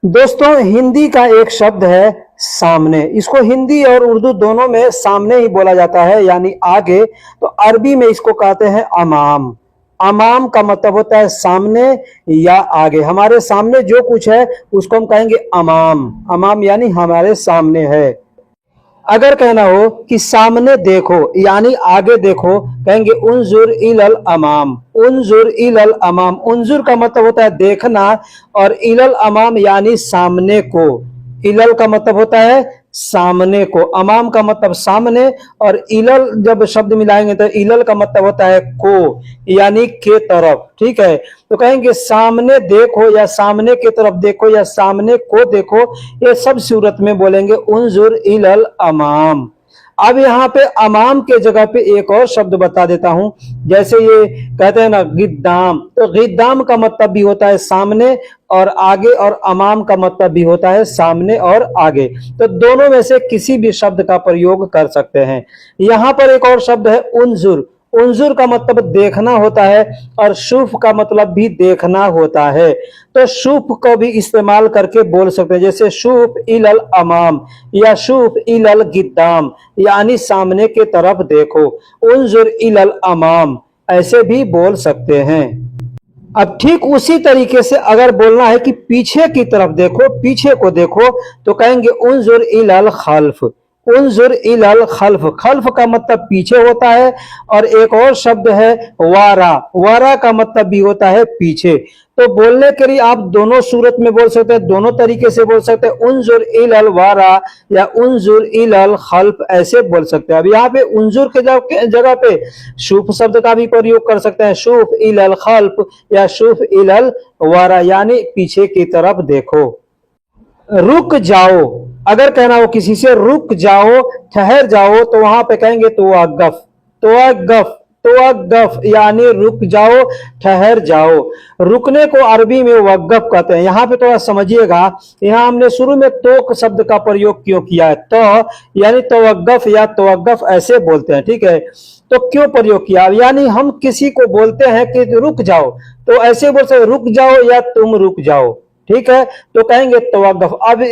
दोस्तों, हिंदी का एक शब्द है सामने। इसको हिंदी और उर्दू दोनों में सामने ही बोला जाता है, यानी आगे। तो अरबी में इसको कहते हैं अमाम। अमाम का मतलब होता है सामने या आगे। हमारे सामने जो कुछ है उसको हम कहेंगे अमाम। अमाम यानी हमारे सामने है। अगर कहना हो कि सामने देखो यानी आगे देखो, कहेंगे उन्जुर इलल अमाम। उन्जुर इलल अमाम। उन्जुर का मतलब होता है देखना, और इलल अमाम यानी सामने को। इलल का मतलब होता है सामने को, अमाम का मतलब सामने, और इलल जब शब्द मिलाएंगे तो इलल का मतलब होता है को, यानी के तरफ। ठीक है, तो कहेंगे सामने देखो या सामने की तरफ देखो या सामने को देखो, ये सब सूरत में बोलेंगे उन्जुर इलल अमाम। अब यहाँ पे अमाम के जगह पे एक और शब्द बता देता हूं। जैसे ये कहते हैं ना गिद्दाम, तो गिद्दाम का मतलब भी होता है सामने और आगे, और अमाम का मतलब भी होता है सामने और आगे। तो दोनों में से किसी भी शब्द का प्रयोग कर सकते हैं। यहाँ पर एक और शब्द है उन्जुर। उन्जुर का मतलब देखना होता है, और शुफ का मतलब भी देखना होता है। तो शुफ को भी इस्तेमाल करके बोल सकते हैं, जैसे शुफ इलल अमाम या शुफ इलल गिद्दाम, यानी सामने के तरफ देखो। उन्जुर इलल अमाम ऐसे भी बोल सकते हैं। अब ठीक उसी तरीके से अगर बोलना है कि पीछे की तरफ देखो, पीछे को देखो, तो कहेंगे उन्जुर इलल खल्फ। उन्जुर इलल खल्फ। खल्फ का मतलब पीछे होता है। और एक और शब्द है वारा। वारा का मतलब भी होता है पीछे। तो बोलने के लिए आप दोनों सूरत में बोल सकते हैं, दोनों तरीके से बोल सकते हैं, उन्जुर इलल वारा या उन्जुर इलल खल्फ ऐसे बोल सकते हैं। अब यहाँ पे उन्जुर के जगह पे शुफ शब्द का भी प्रयोग कर सकते हैं, शुफ इलल खल्फ या शुफ इलल वारा, यानी पीछे की तरफ देखो। रुक जाओ, अगर कहना हो किसी से रुक जाओ, ठहर जाओ, तो वहां पे कहेंगे तोअगफ। तोअगफ। तोअगफ यानी रुक जाओ, ठहर जाओ। रुकने को अरबी में वक़्फ़ कहते हैं। यहाँ पे थोड़ा समझिएगा, यहाँ हमने शुरू में तो शब्द का प्रयोग क्यों किया है। तो यानी तोअगफ या तोअगफ ऐसे बोलते हैं। ठीक है, तो क्यों प्रयोग किया, यानी हम किसी को बोलते हैं कि रुक जाओ, तो ऐसे बोल सकते रुक जाओ या तुम रुक जाओ। ठीक है, तो कहेंगे तवक्कुफ। अब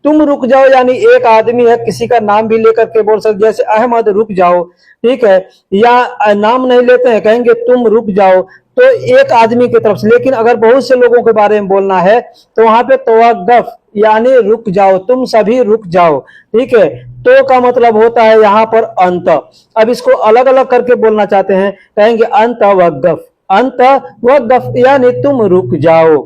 तुम रुक जाओ यानी एक आदमी है, किसी का नाम भी लेकर के बोल सकते, जैसे अहमद रुक जाओ। ठीक है, या नाम नहीं लेते हैं, कहेंगे तुम रुक जाओ, तो एक आदमी की तरफ से। लेकिन अगर बहुत से लोगों के बारे में बोलना है तो वहां पे तवक्कुफ यानी रुक जाओ, तुम सभी रुक जाओ। ठीक है, तो का मतलब होता है यहाँ पर अंत। अब इसको अलग अलग करके बोलना चाहते हैं, कहेंगे अंत वक़्फ़। अंत वक़्फ़ यानी तुम रुक जाओ।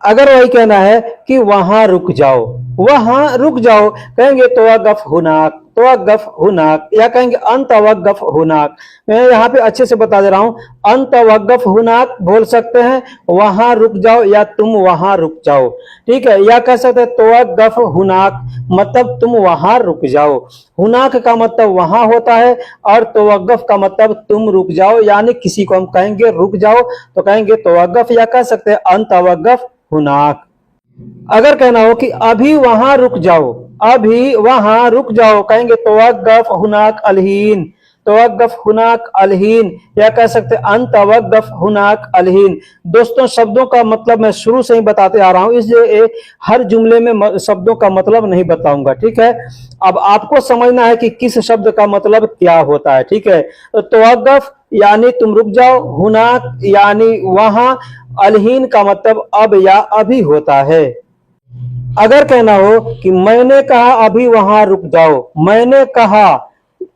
अगर वही कहना है कि वहां रुक जाओ, वहां रुक जाओ, कहेंगे तवक्कुफ हुनाक। तवक्कुफ हुनाक, या कहेंगे अंत वक़्फ़ हुनाक। मैं यहाँ पे अच्छे से बता दे रहा हूँ, अंत वक़्फ़ हुनाक बोल सकते हैं, वहां रुक जाओ या तुम वहां रुक जाओ। ठीक है, या कह सकते हैं तवक्कुफ हुनाक मतलब तुम वहां रुक जाओ। हुनाक का मतलब वहां होता है, और तवक्कुफ का मतलब तुम रुक जाओ, यानी किसी को हम कहेंगे रुक जाओ तो कहेंगे तवक्कुफ, या कह सकते हैं अंत वक़्फ़ हुनाक। अगर कहना हो कि अभी वहां रुक जाओ, अभी वहां रुक जाओ, कहेंगे तवक्कुफ हुनाक अलहीन। तवक्कुफ हुनाक अलहीन, या कह सकते अन तवक्कुफ हुनाक अलहीन। दोस्तों, शब्दों का मतलब मैं शुरू से ही बताते आ रहा हूं, इसलिए हर जुमले में शब्दों का मतलब नहीं बताऊंगा। ठीक है, अब आपको समझना है कि किस शब्द का मतलब क्या होता है। ठीक है, तो तवक्कुफ यानी तुम रुक जाओ, हुनाक यानी वहां, अलहीन का मतलब अब या अभी होता है। अगर कहना हो कि मैंने कहा अभी वहां रुक जाओ, मैंने कहा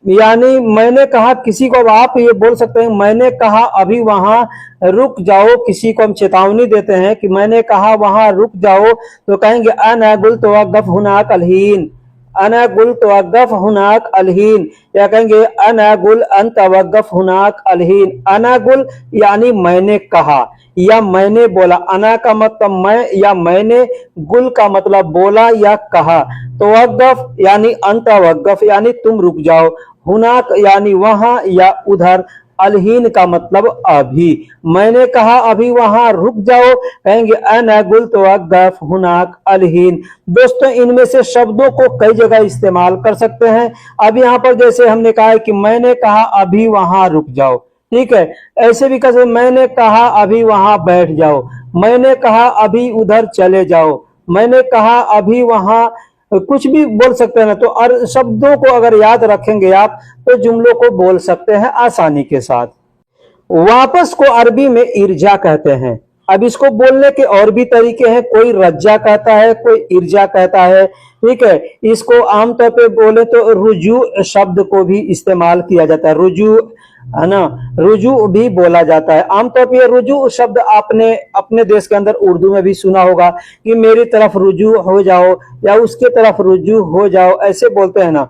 यानी मैंने कहा, किसी को आप ये बोल सकते हैं मैंने कहा अभी वहां रुक जाओ, किसी को हम चेतावनी देते हैं कि मैंने कहा वहां रुक जाओ, तो कहेंगे अना गुल्त वक़्फ़ हुनाक अलहीन। अना गुल तवक्कुफ हुनाक अलहीन, या कहेंगे अना गुल अन तवक्कुफ हुनाक अलहीन। अना गुल यानी मैंने कहा या मैंने बोला, अना का मतलब मैं या मैंने, गुल का मतलब बोला या कहा। तवक्कुफ यानी अन तवक्कुफ यानी तुम रुक जाओ, हुनाक यानी वहां या उधर, अलहीन का मतलब अभी। मैंने कहा अभी वहां रुक जाओ, कहेंगे अना गुल तवक्कुफ हुनाक अलहीन। दोस्तों, इनमें से शब्दों को कई जगह इस्तेमाल कर सकते हैं। अब यहाँ पर जैसे हमने कहा है कि मैंने कहा अभी वहां रुक जाओ। ठीक है, ऐसे भी कह सकते मैंने कहा अभी वहां बैठ जाओ, मैंने कहा अभी उधर चले जाओ, मैंने कहा अभी वहां, कुछ भी बोल सकते हैं ना। तो शब्दों को अगर याद रखेंगे आप तो जुमलों को बोल सकते हैं आसानी के साथ। वापस को अरबी में इर्जा कहते हैं। अब इसको बोलने के और भी तरीके हैं, कोई रज्जा कहता है, कोई इर्जा कहता है, ठीक है। इसको आमतौर पे बोले तो रुजू शब्द को भी इस्तेमाल किया जाता है, रुजू, है ना, रुजू भी बोला जाता है। आमतौर पे रुजू शब्द आपने अपने देश के अंदर उर्दू में भी सुना होगा कि मेरी तरफ रुजू हो जाओ या उसके तरफ रुजू हो जाओ, ऐसे बोलते हैं ना।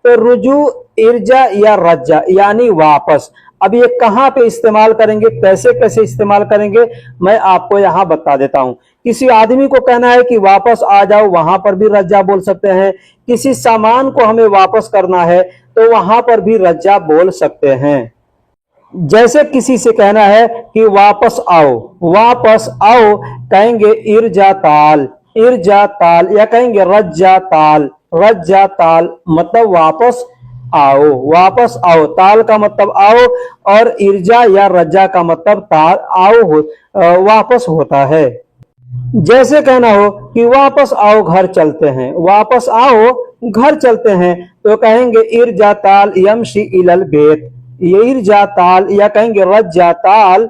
तो रुजू, इर्जा या रज्जा यानी वापस। अब ये कहाँ पे इस्तेमाल करेंगे, कैसे कैसे इस्तेमाल करेंगे, मैं आपको यहाँ बता देता हूँ। किसी आदमी को कहना है कि वापस आ जाओ, वहां पर भी रज्जा बोल सकते हैं। किसी सामान को हमें वापस करना है तो वहां पर भी रज्जा बोल सकते हैं। जैसे किसी से कहना है कि वापस आओ, वापस आओ, कहेंगे इर्जा ताल, इर्जा ताल, या कहेंगे रज्जा ताल, रज्जा ताल, मतलब वापस आओ, वापस आओ। ताल का मतलब आओ और इर्जा या रज्जा का मतलब ताल, आओ वापस होता है। जैसे कहना हो कि वापस आओ घर चलते हैं, वापस आओ घर चलते हैं, तो कहेंगे इर्जा ताल यमशी इलल बेत, ये इर्जा ताल, या कहेंगे रज्जा ताल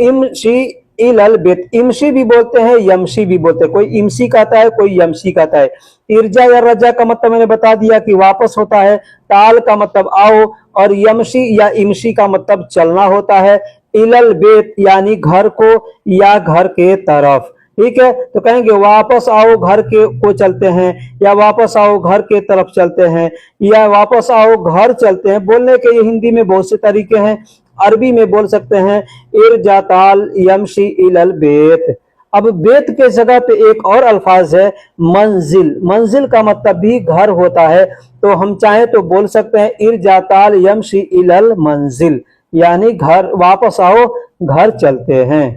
इमशी इलल बेत। इमशी भी बोलते हैं, यमशी भी बोलते हैं, कोई इमशी कहता है, कोई यमशी कहता है। इर्जा या रज्जा का मतलब मैंने बता दिया कि वापस होता है, ताल का मतलब आओ, और यमशी या इमशी का मतलब चलना होता है, इलल बेत यानी घर को या घर के तरफ, ठीक है। तो कहेंगे वापस आओ घर के को चलते हैं, या वापस आओ घर के तरफ चलते हैं, या वापस आओ घर चलते हैं। बोलने के ये हिंदी में बहुत से तरीके हैं, अरबी में बोल सकते हैं इर्जा ताल यमशी इलल बेत। अब बेत के जगह पे एक और अल्फाज है मंजिल, मंजिल का मतलब भी घर होता है, तो हम चाहें तो बोल सकते हैं इर्जा ताल यमशी इलल मंजिल, यानी घर, वापस आओ घर चलते हैं।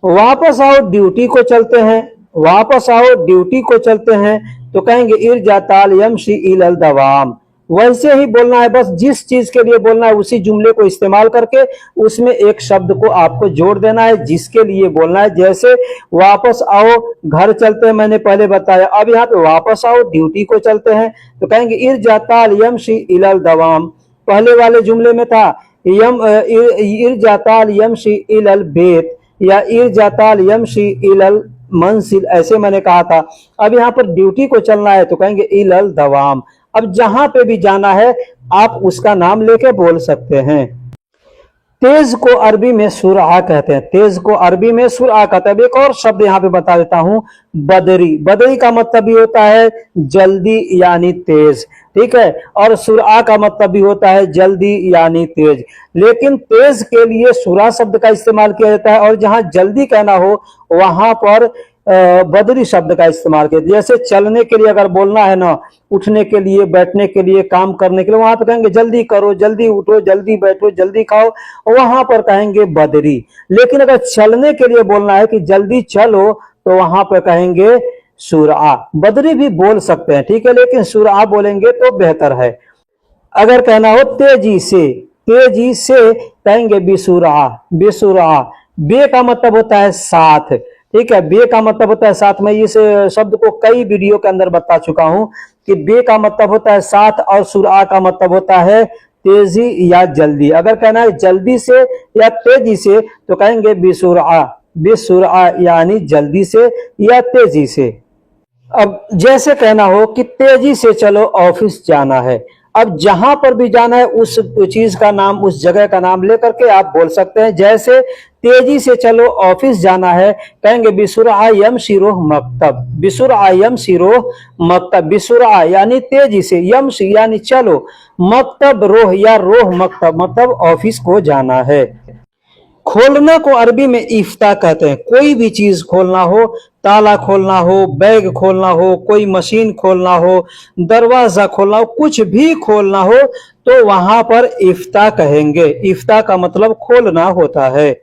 वापस आओ ड्यूटी को चलते हैं, वापस आओ ड्यूटी को चलते हैं, तो कहेंगे इर्जा ताल यमशी इलल दवाम। वैसे ही बोलना है, बस जिस चीज के लिए बोलना है उसी जुमले को इस्तेमाल करके उसमें एक शब्द को आपको जोड़ देना है जिसके लिए बोलना है। जैसे वापस आओ घर चलते हैं, मैंने पहले बताया। अब यहाँ पे वापस आओ ड्यूटी को चलते हैं, तो कहेंगे इर्जा ताल यमशी इलल दवाम। पहले वाले जुमले में था इर्जा ताल यमशी इलल बेत या इर्जा ताल यमशी इलल मंसिल, ऐसे मैंने कहा था। अब यहाँ पर ड्यूटी को चलना है तो कहेंगे इलल दवाम। अब जहां पे भी जाना है आप उसका नाम लेके बोल सकते हैं। तेज को अरबी में सुरआ कहते हैं, तेज को अरबी में सुरआ कहते हैं। एक और शब्द यहाँ पे बता देता हूं, बदरी। बदरी का मतलब भी होता है जल्दी यानी तेज, ठीक है, और सुरआ का मतलब भी होता है जल्दी यानी तेज। लेकिन तेज के लिए सुरा शब्द का इस्तेमाल किया जाता है, और जहां जल्दी कहना हो वहां पर बदरी शब्द का इस्तेमाल किया। जैसे चलने के लिए अगर बोलना है ना, उठने के लिए, बैठने के लिए, काम करने के लिए, वहां पर कहेंगे जल्दी करो, जल्दी उठो, जल्दी बैठो, जल्दी खाओ, वहां पर कहेंगे बदरी। लेकिन अगर चलने के लिए बोलना है कि जल्दी चलो, तो वहां पर कहेंगे सुरआ। बदरी भी बोल सकते हैं, ठीक है, लेकिन सुरआ बोलेंगे तो बेहतर है। अगर कहना हो तेजी से, तेजी से, कहेंगे बिसुरआ, बिसुरआ। बे का मतलब होता है साथ, ठीक है, बे का मतलब होता है साथ। मैं इस शब्द को कई वीडियो के अंदर बता चुका हूं कि बे का मतलब होता है साथ और सुरआ का मतलब होता है तेजी या जल्दी। अगर कहना है जल्दी से या तेजी से तो कहेंगे बिसुरआ, बिसुरआ यानी जल्दी से या तेजी से। अब जैसे कहना हो कि तेजी से चलो ऑफिस जाना है, अब जहां पर भी जाना है उस चीज का नाम, उस जगह का नाम लेकर के आप बोल सकते हैं। जैसे तेजी से चलो ऑफिस जाना है, कहेंगे बिसुरआ यमशी रोह मकतब, बिसुरआ यमशी रोह मकतब। बिसुरआ यानी तेजी से, यमशी यानी चलो, मकतब रोह या रोह मकतब मतलब ऑफिस को जाना है। खोलना को अरबी में इफ्ता कहते हैं। कोई भी चीज खोलना हो, ताला खोलना हो, बैग खोलना हो, कोई मशीन खोलना हो, दरवाजा खोलना हो, कुछ भी खोलना हो तो वहां पर इफ्ता कहेंगे। इफ्ता का मतलब खोलना होता है।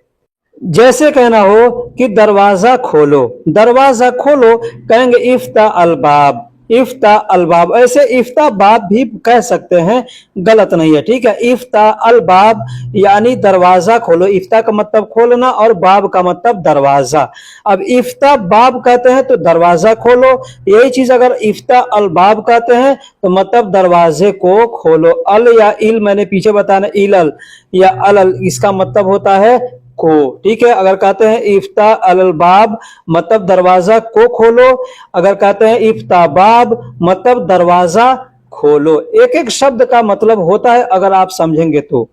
जैसे कहना हो कि दरवाजा खोलो, दरवाजा खोलो, कहेंगे इफ्ता अलबाब, इफ्ता अल बाब, ऐसे इफ्ता बाब भी कह सकते हैं, गलत नहीं है, ठीक है। इफ्ता अल बाब यानी दरवाजा खोलो, इफ्ता का मतलब खोलना और बाब का मतलब दरवाजा। अब इफ्ता बाब कहते हैं तो दरवाजा खोलो, यही चीज अगर इफ्ता अल बाब कहते हैं तो मतलब दरवाजे को खोलो। अल या इल मैंने पीछे बताना, इलल या अलल इसका मतलब होता है को, ठीक है। अगर कहते हैं इफ्ता अल बाब मतलब दरवाजा को खोलो, अगर कहते हैं इफ्ता बाब मतलब दरवाजा खोलो। एक एक शब्द का मतलब होता है अगर आप समझेंगे तो।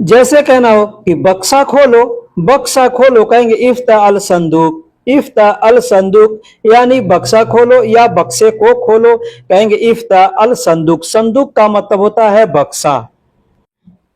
जैसे कहना हो कि बक्सा खोलो, बक्सा खोलो कहेंगे इफ्ता अल संदूक, इफ्ता अल संदूक यानी बक्सा खोलो या बक्से को खोलो, कहेंगे इफ्ता अल संदूक। संदूक का मतलब होता है बक्सा।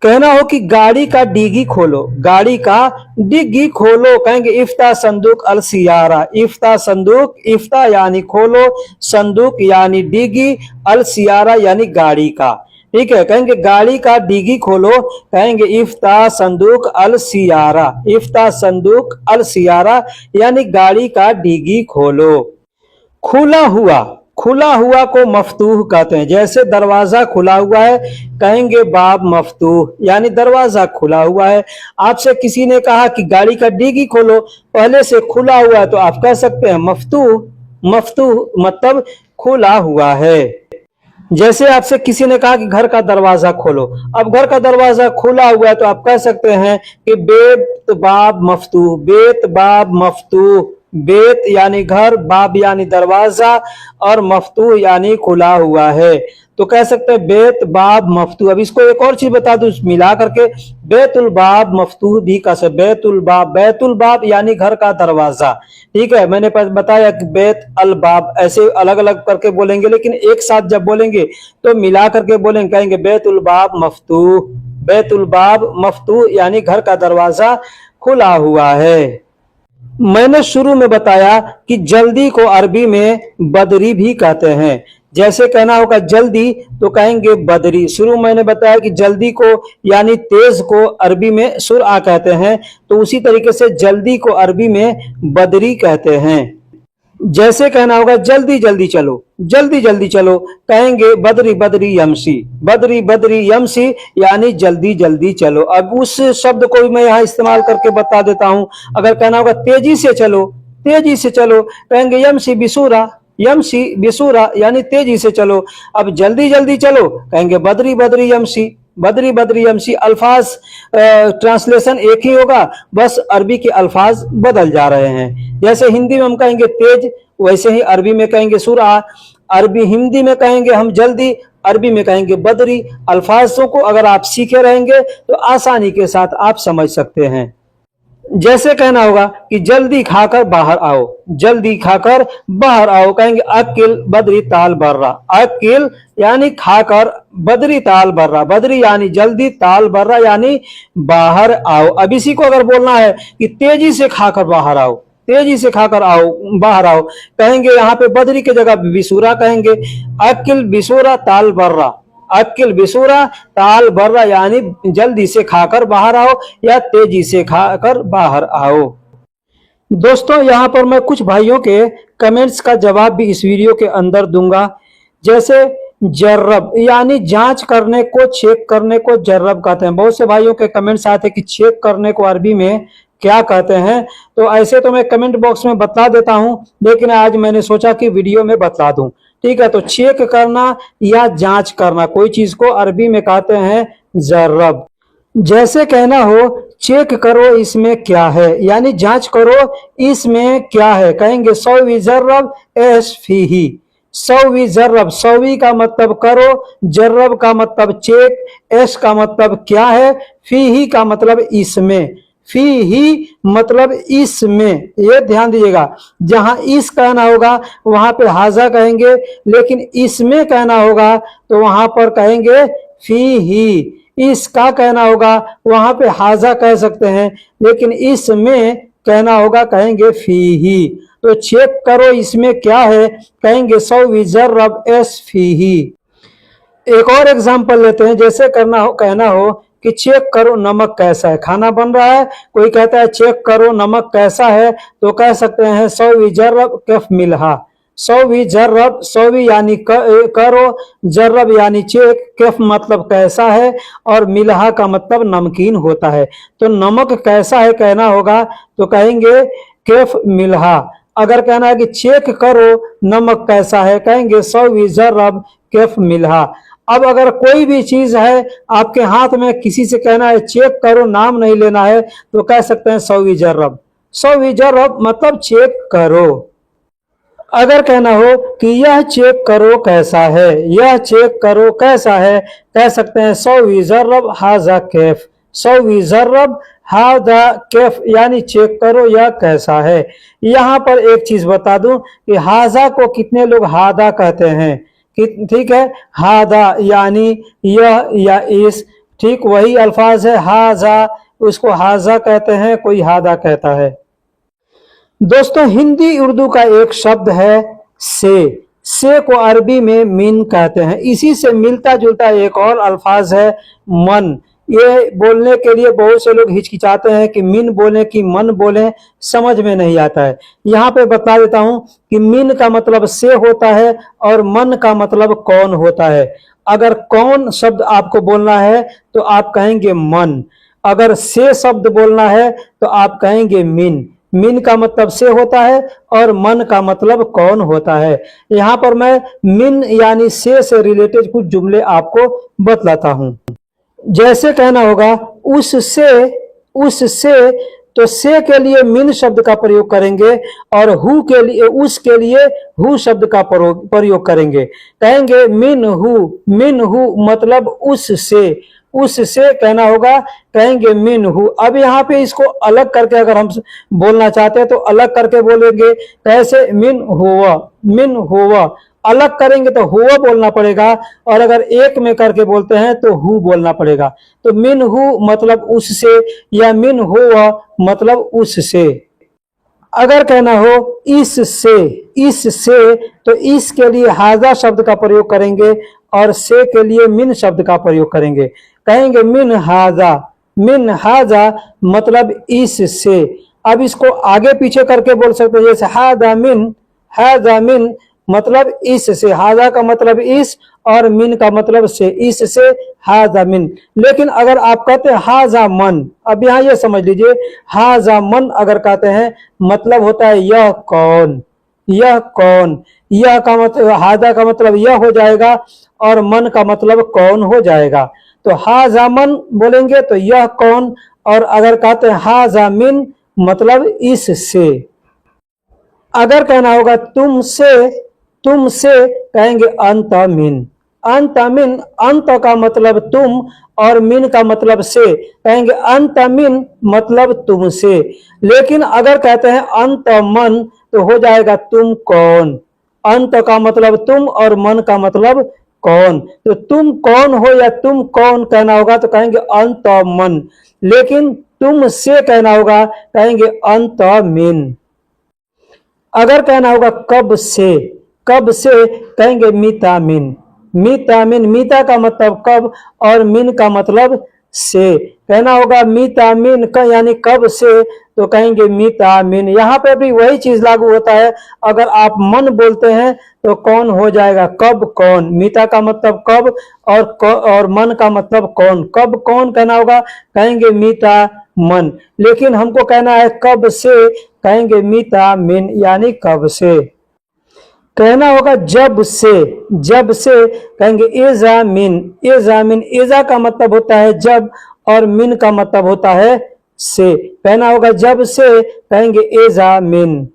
कहना हो कि गाड़ी का डिग्गी खोलो, गाड़ी का डिग्गी खोलो, कहेंगे इफ्ता संदूक अल सियारा, इफ्ता संदूक, इफ्ता यानी खोलो, संदूक यानी डिग्गी, अल सियारा यानी गाड़ी का, ठीक है। कहेंगे गाड़ी का डिग्गी खोलो, कहेंगे इफ्ता संदूक अल सियारा, इफ्ता संदूक अल सियारा यानी गाड़ी का डिग्गी खोलो। खुला हुआ, खुला हुआ को मफतूह कहते हैं। जैसे दरवाजा खुला हुआ है कहेंगे बाब मफतूह यानी दरवाजा खुला हुआ है। आपसे किसी ने कहा कि गाड़ी का डिग्गी खोलो, पहले से खुला हुआ है तो आप कह सकते हैं मफतूह, मफतूह मतलब खुला हुआ है। जैसे आपसे किसी ने कहा कि घर का दरवाजा खोलो, अब घर का दरवाजा खुला हुआ है तो आप कह सकते हैं कि बेत बाब मफतूह, बेत बाब मफतूह, बेत यानी घर, बाब यानी दरवाजा और मफतूह यानी खुला हुआ है, तो कह सकते हैं बेत बाब मफतूह। अब इसको एक और चीज बता दूं मिला करके, बेतुल बाब मफतूह भी कह सकते, बेतुल बाब, बैतुल बाब यानी घर का दरवाजा, ठीक है। मैंने बताया कि बेत अल बाब ऐसे अलग अलग करके बोलेंगे, लेकिन एक साथ जब बोलेंगे तो मिला करके बोलेंगे, कहेंगे बेतुल बाब मफतूह, बेतुल बाब मफतूह यानी घर का दरवाजा खुला हुआ है। मैंने शुरू में बताया कि जल्दी को अरबी में बदरी भी कहते हैं। जैसे कहना होगा जल्दी तो कहेंगे बदरी। शुरू मैंने बताया कि जल्दी को यानी तेज को अरबी में सुरआ कहते हैं, तो उसी तरीके से जल्दी को अरबी में बदरी कहते हैं। जैसे कहना होगा जल्दी जल्दी चलो, जल्दी जल्दी चलो, कहेंगे बदरी बदरी यमसी, बदरी बदरी यमसी यानी जल्दी जल्दी चलो। अब उस शब्द को भी मैं यहाँ इस्तेमाल करके बता देता हूं। अगर कहना होगा तेजी से चलो, तेजी से चलो, कहेंगे यमसी बिसूरा, यमसी बिसूरा यानी तेजी से चलो। अब जल्दी जल्दी चलो, कहेंगे बदरी बदरी यमसी, बदरी बदरी यमसी। अल्फाज ट्रांसलेशन एक ही होगा, बस अरबी के अल्फाज बदल जा रहे हैं। जैसे हिंदी में हम कहेंगे तेज, वैसे ही अरबी में कहेंगे सुरा। अरबी हिंदी में कहेंगे हम जल्दी, अरबी में कहेंगे बदरी। अल्फाजों को अगर आप सीखे रहेंगे तो आसानी के साथ आप समझ सकते हैं। जैसे कहना होगा कि जल्दी खाकर बाहर आओ, जल्दी खाकर बाहर आओ, कहेंगे अकिल बदरी ताल बर्रा, अकिल यानी खाकर, बदरी ताल बर्रा, बदरी यानी जल्दी, ताल बर्रा यानी बाहर आओ। अब इसी को अगर बोलना है कि तेजी से खाकर बाहर आओ, तेजी से खाकर आओ, बाहर आओ, कहेंगे यहाँ पे बदरी की जगह बिसूरा कहेंगे, अकिल बिसूरा ताल बर्रा, अकिल बिसूरा ताल बर्रा यानी जल्दी से खाकर बाहर आओ या तेजी से खाकर बाहर आओ। दोस्तों यहाँ पर मैं कुछ भाइयों के कमेंट्स का जवाब भी इस वीडियो के अंदर दूंगा। जैसे जर्रब यानी जांच करने को, चेक करने को जर्रब कहते हैं। बहुत से भाइयों के कमेंट्स आते हैं कि चेक करने को अरबी में क्या कहते हैं, तो ऐसे तो मैं कमेंट बॉक्स में बता देता हूं, लेकिन आज मैंने सोचा कि वीडियो में बता दूं, ठीक है। तो चेक करना या जांच करना कोई चीज को अरबी में कहते हैं जर्रब। जैसे कहना हो चेक करो इसमें क्या है, यानी जांच करो इसमें क्या है, कहेंगे सौवी जर्रब एस फीही, सौवी जर्रब, सौवी का मतलब करो, जर्रब का मतलब चेक, एस का मतलब क्या है, फीही का मतलब इसमें, फी ही मतलब इसमें। ये ध्यान दीजिएगा, जहां इस कहना होगा वहां पे हाजा कहेंगे, लेकिन इसमें कहना होगा तो वहां पर कहेंगे फी ही। इसका कहना होगा वहां पे हाजा कह सकते हैं, लेकिन इसमें कहना होगा कहेंगे फी ही। तो चेक करो इसमें क्या है, कहेंगे सौवी जर्रब एस फी ही। एक और एग्जांपल लेते हैं। जैसे करना हो, कहना हो कि चेक करो नमक कैसा है, खाना बन रहा है, कोई कहता है चेक करो नमक कैसा है, तो कह सकते हैं सौवी जर्रब कैफ मिलहा, सौवी जर्रब, सौवी यानी करो, जर्रब यानी चेक, कैफ मतलब कैसा है, और मिलहा का मतलब नमकीन होता है। तो नमक कैसा है कहना होगा तो कहेंगे कैफ मिलहा। अगर कहना है कि चेक करो नमक कैसा है, कहेंगे सौवी जर्रब कैफ मिलहा। अब अगर कोई भी चीज है आपके हाथ में, किसी से कहना है चेक करो, नाम नहीं लेना है, तो कह सकते हैं सौवी जर्रब। सौवी जर्रब मतलब चेक करो। अगर कहना हो कि यह चेक करो कैसा है, यह चेक करो कैसा है, कह सकते हैं सौवी जर्रब हाजा कैफ। सौवी जर्रब हाजा कैफ यानी चेक करो यह कैसा है। यहाँ पर एक चीज बता दूं कि हाजा को कितने लोग हादा कहते हैं, ठीक है, हादा यानी यह या इस, ठीक वही अल्फाज है हाजा, उसको हाजा कहते हैं, कोई हादा कहता है। दोस्तों हिंदी उर्दू का एक शब्द है से को अरबी में मिन कहते हैं। इसी से मिलता जुलता एक और अल्फाज है मन। ये बोलने के लिए बहुत से लोग हिचकिचाते हैं कि मिन बोले कि मन बोले, समझ में नहीं आता है। यहाँ पे बता देता हूं कि मिन का मतलब से होता है और मन का मतलब कौन होता है। अगर कौन शब्द आपको बोलना है तो आप कहेंगे मन, अगर से शब्द बोलना है तो आप कहेंगे मिन। मिन का मतलब से होता है और मन का मतलब कौन होता है। यहाँ पर मैं मिन यानी से रिलेटेड कुछ जुमले आपको बतलाता हूं। जैसे कहना होगा उससे, उससे, तो से के लिए मिन शब्द का प्रयोग करेंगे और हु के लिए, उस के लिए हु शब्द का प्रयोग करेंगे। कहेंगे मिन हु मतलब उससे, उससे कहना होगा, कहेंगे मिन हु। अब यहाँ पे इसको अलग करके अगर हम बोलना चाहते हैं तो अलग करके बोलेंगे, कैसे, मिन हुआ, मिन हुआ। अलग करेंगे तो हुआ बोलना पड़ेगा, और अगर एक में करके बोलते हैं तो हु बोलना पड़ेगा। तो मिन हु मतलब उससे, या मिन हुआ मतलब उससे। अगर कहना हो इससे, इससे, तो इस के लिए हाजा शब्द का प्रयोग करेंगे और से के लिए मिन शब्द का प्रयोग करेंगे। कहेंगे मिन हाजा, मिन हाजा मतलब इससे। अब इसको आगे पीछे करके बोल सकते हैं, जैसे हाजा मिन मतलब इससे, हाजा का मतलब इस और मिन का मतलब से, इससे हाजा मिन। लेकिन अगर आप कहते हैं हाजा मन, अब यहाँ ये समझ लीजिए, हाजा मन अगर कहते हैं मतलब होता है यह कौन, यह कौन। यह का मतलब, हाजा का मतलब यह हो जाएगा और मन का मतलब कौन हो जाएगा। तो हाजा मन बोलेंगे तो यह कौन, और अगर कहते हैं हाजा मिन मतलब इससे। अगर कहना होगा तुमसे, तुमसे, कहेंगे अंत मिन, अंत मिन। अंत का मतलब तुम और मिन का मतलब से, कहेंगे अंत मिन मतलब तुमसे। लेकिन अगर कहते हैं अंत मन तो हो जाएगा तुम कौन। अंत का मतलब तुम और मन का मतलब कौन। तो तुम कौन हो या तुम कौन कहना होगा तो कहेंगे अंत मन। लेकिन तुम से कहना होगा, कहेंगे अंत मिन। अगर कहना होगा कब से, कब से, कहेंगे मीता मिन, मीता मिन। मीता का मतलब कब और मिन का मतलब से। कहना होगा मीता मिन का यानी कब से, तो कहेंगे मीता मिन। यहाँ पे भी वही चीज लागू होता है। अगर आप मन बोलते हैं तो कौन हो जाएगा कब कौन। मीता का मतलब कब और मन का मतलब कौन। कब कौन कहना होगा, कहेंगे मीता मन। लेकिन हमको कहना है कब से, कहेंगे मीता मिन यानी कब से। कहना होगा जब से, जब से, कहेंगे एजा मिन, एजा मिन। एजा का मतलब होता है जब और मिन का मतलब होता है से। कहना होगा जब से, कहेंगे एजा मिन।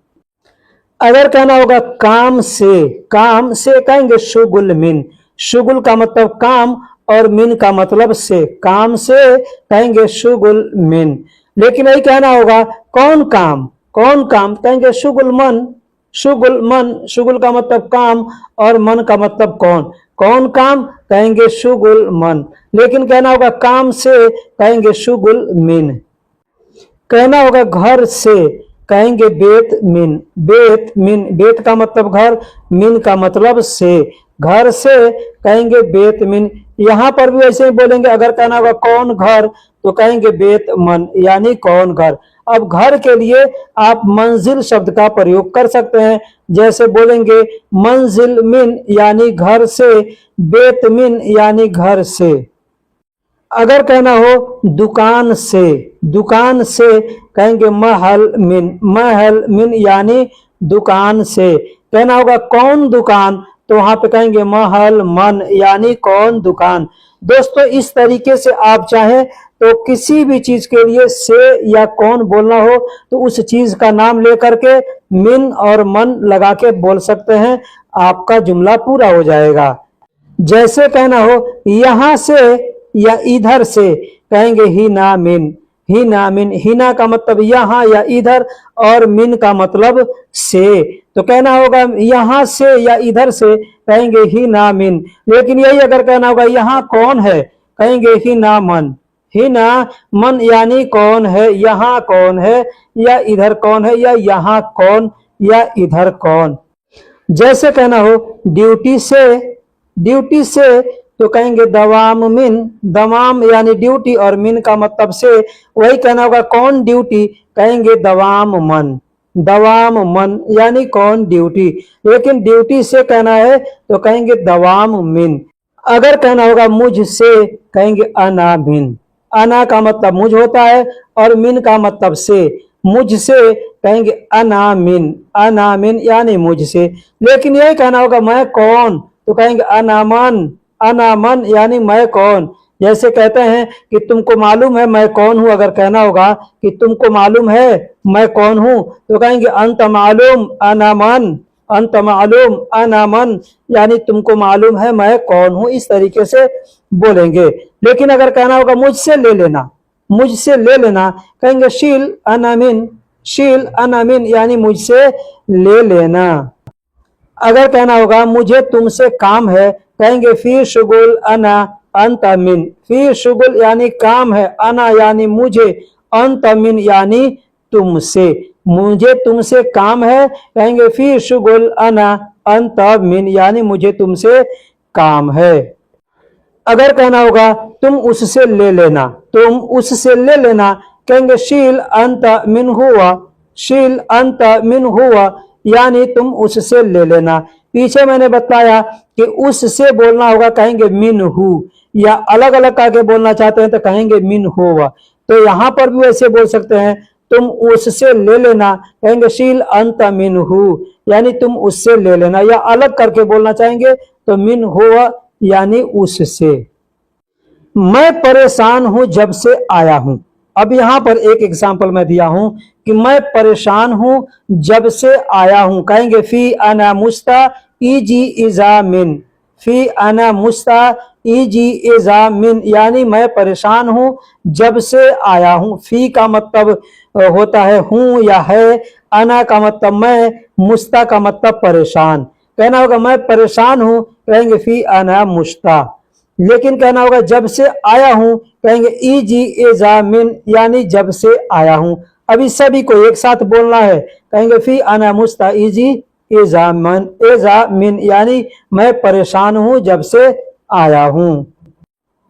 अगर कहना होगा काम से, काम से, कहेंगे शुगुल मिन। शुगुल का मतलब काम और मिन का मतलब से। काम से, कहेंगे शुगुल मिन। लेकिन यही कहना होगा कौन काम, कौन काम, कहेंगे शुगुल मन, शुगुल मन। शुगुल का मतलब काम और मन का मतलब कौन। कौन काम, कहेंगे शुगुल मन। लेकिन कहना होगा काम से, कहेंगे शुगुल मिन। कहना होगा घर से, कहेंगे बेत मिन, बेत मिन। बेत का मतलब घर, मिन का मतलब से। घर से, कहेंगे बेत मिन। यहाँ पर भी ऐसे ही बोलेंगे। अगर कहना होगा कौन घर तो कहेंगे बेत मन यानी कौन घर। अब घर के लिए आप मंजिल शब्द का प्रयोग कर सकते हैं। जैसे बोलेंगे मंजिल मिन यानी घर से, बेत मिन यानी घर से। अगर कहना हो दुकान से कहेंगे महल मिन यानी दुकान से। कहना होगा कौन दुकान, तो वहां पे कहेंगे महल मन यानी कौन दुकान। दोस्तों इस तरीके से आप चाहें तो किसी भी चीज के लिए से या कौन बोलना हो तो उस चीज का नाम लेकर के मिन और मन लगा के बोल सकते हैं, आपका जुमला पूरा हो जाएगा। जैसे कहना हो यहां से या इधर से, कहेंगे हिना मिन। हिना का मतलब यहाँ या इधर, और मिन का मतलब से। तो कहना होगा यहाँ से या इधर से, कहेंगे हिना मिन। लेकिन यही अगर कहना होगा यहाँ कौन है, कहेंगे हिना मन यानी कौन है, यहाँ कौन है, या इधर कौन है, या यहाँ कौन, या इधर कौन। जैसे कहना हो ड्यूटी से तो कहेंगे दवाम यानी ड्यूटी, और मिन का मतलब से। वही कहना होगा कौन ड्यूटी, कहेंगे दवाम मन यानी कौन ड्यूटी। लेकिन ड्यूटी से कहना है तो कहेंगे दवाम मिन। अगर कहना होगा मुझसे, कहेंगे अना का मतलब मुझ होता है, और मिन का मतलब से। मुझसे कहेंगे अना मिन यानी मुझसे। लेकिन यही कहना होगा मैं कौन, तो कहेंगे अना मन यानी मैं कौन। जैसे कहते हैं कि तुमको मालूम है मैं कौन हूं, अगर कहना होगा कि तुमको मालूम है मैं कौन हूं, तो कहेंगे अंत मालूम अना मन यानी तुमको मालूम है मैं कौन हूं। इस तरीके से बोलेंगे। लेकिन अगर कहना होगा मुझसे ले लेना, कहेंगे शील अनामिन यानी मुझसे ले लेना। अगर कहना होगा मुझे तुमसे काम है, कहेंगे फी शुगुल अना अंतमिन। फी शुगुल यानी काम है, अना यानी मुझे, अंतमिन यानी तुमसे। मुझे तुमसे काम है, कहेंगे फी शुगुल अना अंतमिन यानी मुझे तुमसे काम है। अगर कहना होगा तुम उससे ले लेना, कहेंगे शील अंत मिन हुआ यानी तुम उससे ले लेना। पीछे मैंने बताया कि उससे बोलना होगा, कहेंगे मिन हु, या अलग अलग करके बोलना चाहते हैं तो कहेंगे मिन हुआ। तो यहां पर भी वैसे बोल सकते हैं तुम उससे ले लेना, कहेंगे शील अंत मिन हु यानी तुम उससे ले लेना। या अलग करके बोलना चाहेंगे तो मिन हुआ यानी उससे। मैं परेशान हूं जब से आया हूं। अब यहां पर एक एग्जाम्पल मैं दिया हूं कि मैं परेशान हूं जब से आया हूं, कहेंगे फी अना मुस्ता इजी इजा मिन। फी अना मुस्ता इजी इजा मिन यानी मैं परेशान हूं जब से आया हूं। फी का मतलब होता है हूं या है, अना का मतलब मैं, मुस्ता का मतलब परेशान। कहना होगा मैं परेशान हूं, कहेंगे फी अना मुस्ता। लेकिन कहना होगा जब से आया हूं, कहेंगे इजी इजा मिन यानी जब से आया हूं। अभी सभी को एक साथ बोलना है, कहेंगे फी अना मुस्ता इजी इजा मिन यानी मैं परेशान हूं जब से आया हूं।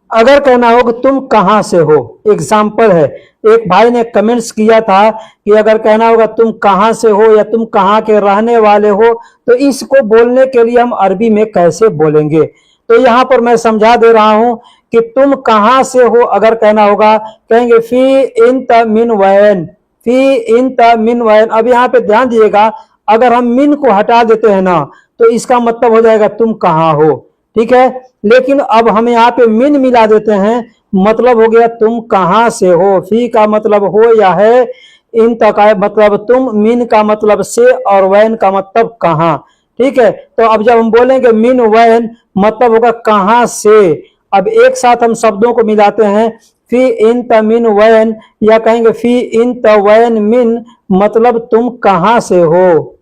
अगर कहना हो कि तुम कहां से हो, एग्जाम्पल है, एक भाई ने कमेंट्स किया था कि अगर कहना होगा तुम कहां से हो या तुम कहां के रहने वाले हो, तो इसको बोलने के लिए हम अरबी में कैसे बोलेंगे। तो यहां पर मैं समझा दे रहा हूं कि तुम कहां से हो अगर कहना होगा, कहेंगे फी इंत मिन वैन। फी इंत मिन वैन। अब यहाँ पे ध्यान दीजिएगा, अगर हम मिन को हटा देते हैं ना तो इसका मतलब हो जाएगा तुम कहां हो, ठीक है। लेकिन अब हम यहाँ पे मिन मिला देते हैं, मतलब हो गया तुम कहां से हो। फी का मतलब हो या है, इंत का मतलब तुम, मिन का मतलब से, और वैन का मतलब कहां, ठीक है। तो अब जब हम बोलेंगे मिन वैन मतलब होगा कहां से। अब एक साथ हम शब्दों को मिलाते हैं, फी इंत मिन वैन, या कहेंगे फी इंत वैन मिन मतलब तुम कहां से हो।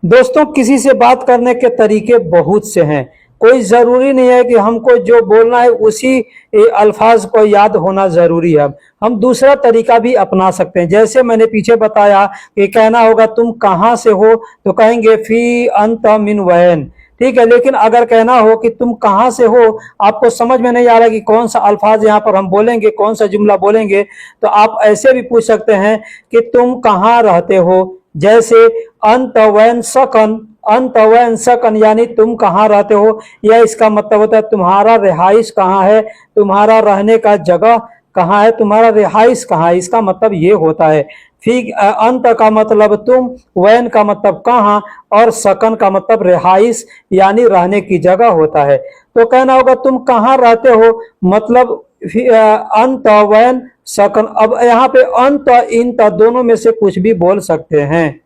दोस्तों किसी से बात करने के तरीके बहुत से हैं, कोई जरूरी नहीं है कि हमको जो बोलना है उसी अल्फाज को याद होना जरूरी है। हम दूसरा तरीका भी अपना सकते हैं। जैसे मैंने पीछे बताया कि कहना होगा तुम कहां से हो, तो कहेंगे फी अंत मिन वैन। ठीक है। लेकिन अगर कहना हो कि तुम कहाँ से हो, आपको समझ में नहीं आ रहा कि कौन सा अल्फाज यहाँ पर हम बोलेंगे, कौन सा जुमला बोलेंगे, तो आप ऐसे भी पूछ सकते हैं कि तुम कहाँ रहते हो। जैसे अंत वैन सकन, अंत वैन सकन यानी तुम कहाँ रहते हो, यह इसका मतलब होता है तुम्हारा रिहाइश कहाँ है, तुम्हारा रहने का जगह कहाँ है, तुम्हारा रिहाइश कहाँ है, इसका मतलब ये होता है। फिर अंत का मतलब तुम, वैन का मतलब कहाँ, और सकन का मतलब रिहाइश यानी रहने की जगह होता है। तो कहना होगा तुम कहाँ रहते हो, मतलब अंत वैन सकन। अब यहाँ पे अंत इंत दोनों में से कुछ भी बोल सकते हैं।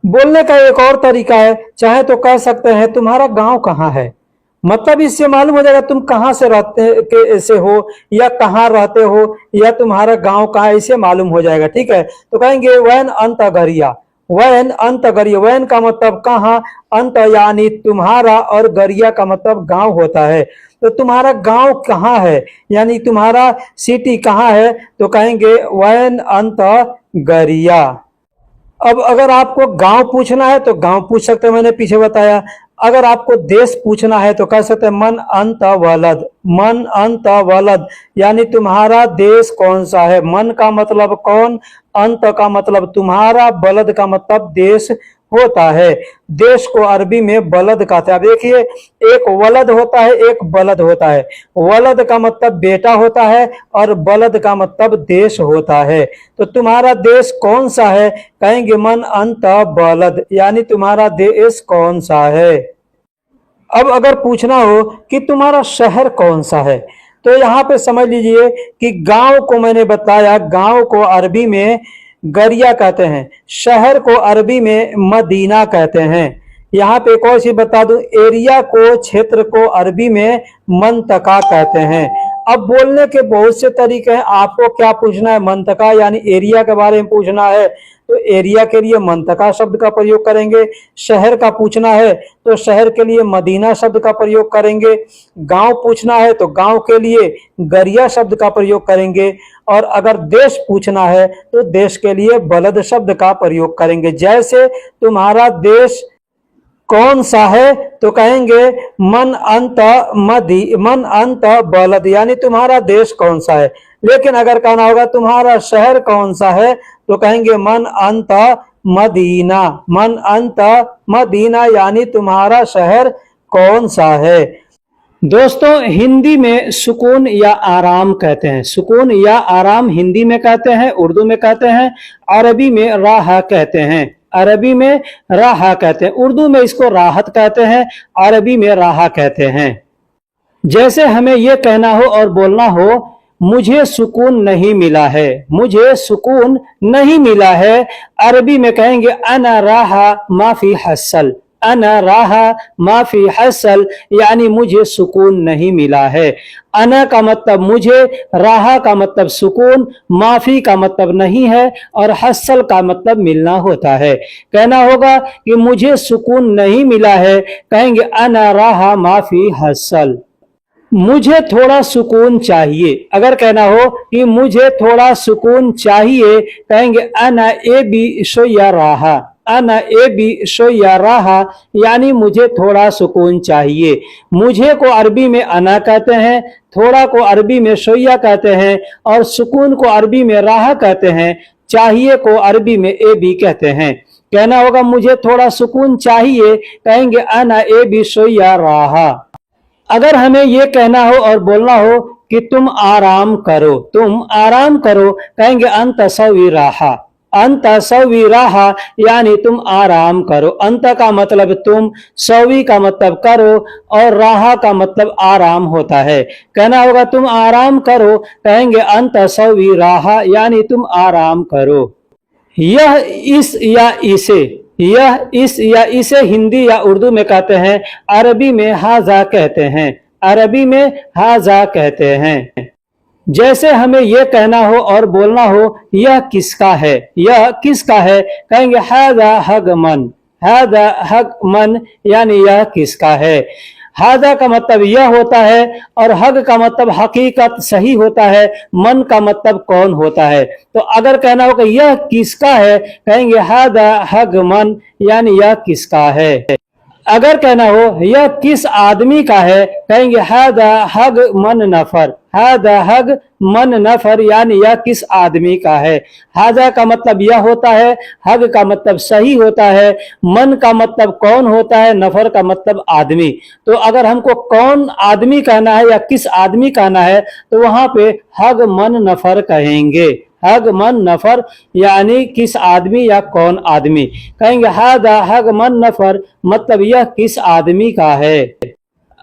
बोलने का एक और तरीका है, चाहे तो कह सकते हैं तुम्हारा गांव कहाँ है, मतलब इससे मालूम हो जाएगा तुम कहाँ से रहते के से हो, या कहाँ रहते हो, या तुम्हारा गांव कहाँ है, इसे मालूम हो जाएगा। ठीक है, तो कहेंगे वैन अंत गरिया, वैन अंत गरिया। वैन का मतलब कहाँ, अंत यानी तुम्हारा, और गरिया का मतलब गांव होता है। तो तुम्हारा गांव कहाँ है, यानी तुम्हारा सिटी कहाँ है, तो कहेंगे वैन अंत गरिया। अब अगर आपको गांव पूछना है तो गांव पूछ सकते हैं, मैंने पीछे बताया। अगर आपको देश पूछना है तो कह सकते हैं मन अंत वलद, मन अंत वलद यानी तुम्हारा देश कौन सा है। मन का मतलब कौन, अंत का मतलब तुम्हारा, बलद का मतलब देश होता है। देश को अरबी में बलद कहते हैं। अब देखिए, एक वलद होता है, एक बलद होता है। वलद का मतलब बेटा होता है, और बलद का मतलब देश होता है। तो तुम्हारा देश कौन सा है, कहेंगे मन अंत बलद यानी तुम्हारा देश कौन सा है। अब अगर पूछना हो कि तुम्हारा शहर कौन सा है, तो यहाँ पे समझ लीजिए कि गांव को मैंने बताया, गांव को अरबी में गरिया कहते हैं, शहर को अरबी में मदीना कहते हैं। यहाँ पे एक और चीज बता दूं, एरिया को, क्षेत्र को अरबी में मंतका कहते हैं। अब बोलने के बहुत से तरीके हैं, आपको क्या पूछना है, मंतका यानी एरिया के बारे में पूछना है तो एरिया के लिए मंतका शब्द का प्रयोग करेंगे। शहर का पूछना है तो शहर के लिए मदीना शब्द का प्रयोग करेंगे। गांव पूछना है तो गांव के लिए गरिया शब्द का प्रयोग करेंगे। और अगर देश पूछना है तो देश के लिए बलद शब्द का प्रयोग करेंगे। जैसे तुम्हारा देश कौन सा है, तो कहेंगे मन अंत मन अंत बलद यानी तुम्हारा देश कौन सा है। लेकिन अगर कहना होगा तुम्हारा शहर कौन सा है, तो कहेंगे मन अंत मदीना, मन अंत मदीना यानी तुम्हारा शहर कौन सा है। दोस्तों, हिंदी में सुकून या आराम कहते हैं, सुकून या आराम हिंदी में कहते हैं, उर्दू में कहते हैं, अरबी में राह कहते हैं, अरबी में राह कहते हैं, उर्दू में इसको राहत कहते हैं, अरबी में राह कहते हैं। जैसे हमें यह कहना हो और बोलना हो मुझे सुकून नहीं मिला है, मुझे सुकून नहीं मिला है, अरबी में कहेंगे अना राहा माफी हसल, अना राहा माफी हसल यानी मुझे सुकून नहीं मिला है। अना का मतलब मुझे, राहा का मतलब सुकून, माफी का मतलब नहीं है, और हसल का मतलब मिलना होता है। कहना होगा कि मुझे सुकून नहीं मिला है, कहेंगे अना राहा माफी हसल। मुझे थोड़ा सुकून चाहिए, अगर कहना हो कि मुझे थोड़ा सुकून चाहिए, कहेंगे अना ए बी शोया राहा, अना ए बी शोया राहा यानी मुझे थोड़ा सुकून चाहिए। मुझे को अरबी में अना कहते हैं, थोड़ा को अरबी में शोया कहते हैं, और सुकून को अरबी में राहा कहते हैं, चाहिए को अरबी में ए बी कहते हैं। कहना होगा मुझे थोड़ा सुकून चाहिए, कहेंगे अना ए बी शोया राहा। अगर हमें यह कहना हो और बोलना हो कि तुम आराम करो, तुम आराम करो, कहेंगे अंत सवी राहा, अंत सवी राहा यानी तुम आराम करो। अंत का मतलब तुम, सवी का मतलब करो, और राहा का मतलब आराम होता है। कहना होगा तुम आराम करो, कहेंगे अंत सवी राहा यानी तुम आराम करो। यह, इस या इसे, यह, इस या इसे हिंदी या उर्दू में कहते हैं, अरबी में हाजा कहते हैं, अरबी में हाजा कहते हैं। जैसे हमें यह कहना हो और बोलना हो यह किसका है, यह किसका है, कहेंगे हाजा हगमन, हाजा हगमन यानी यह किसका है। हाजा का मतलब यह होता है, और हग का मतलब हकीकत, सही होता है, मन का मतलब कौन होता है। तो अगर कहना हो कि यह किसका है, कहेंगे हाजा हग मन यानी यह किसका है। अगर कहना हो यह किस आदमी का है, कहेंगे हादा हग मन नफर, हादा हग मन नफर, यानी यह किस आदमी का है। हादा का मतलब यह होता है, हग का मतलब सही होता है, मन का मतलब कौन होता है, नफर का मतलब आदमी। तो अगर हमको कौन आदमी कहना है या किस आदमी कहना है तो वहां पे हग मन नफर कहेंगे, हग मन नफर, यानी किस आदमी या कौन आदमी। कहेंगे हादा हग मन नफर, मतलब यह किस आदमी का है।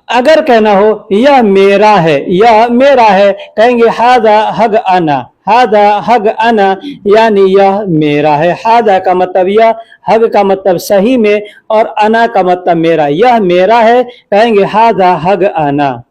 अगर कहना हो यह मेरा है, यह मेरा है, कहेंगे हादा हग अना, हादा हग अना, यानी यह मेरा है। हादा का मतलब यह, हग का मतलब सही में, और अना का मतलब मेरा, यह मेरा है, कहेंगे हादा हग अना।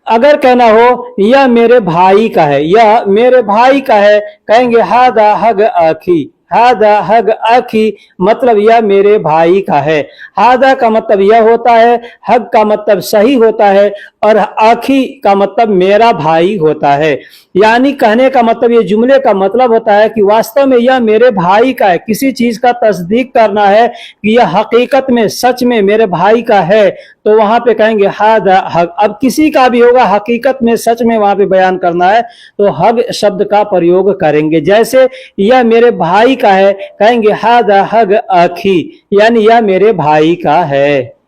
अगर कहना हो यह मेरे भाई का है, यह मेरे भाई का है, कहेंगे हादा हग आखी, हादा हग आखी, मतलब यह मेरे भाई का है। हादा का मतलब यह होता है, हग का मतलब सही होता है, और आखी का मतलब मेरा भाई होता है। यानी कहने का मतलब, ये जुमले का मतलब होता है कि वास्तव में यह मेरे भाई का है। किसी चीज का तस्दीक करना है कि यह हकीकत में सच में मेरे भाई का है, तो वहां पे कहेंगे हादा हग। अब किसी का भी होगा हकीकत में सच में वहां पे बयान करना है तो हग शब्द का प्रयोग करेंगे। जैसे यह मेरे भाई का है, कहेंगे हादा हग आखी, यानी यह मेरे भाई का है।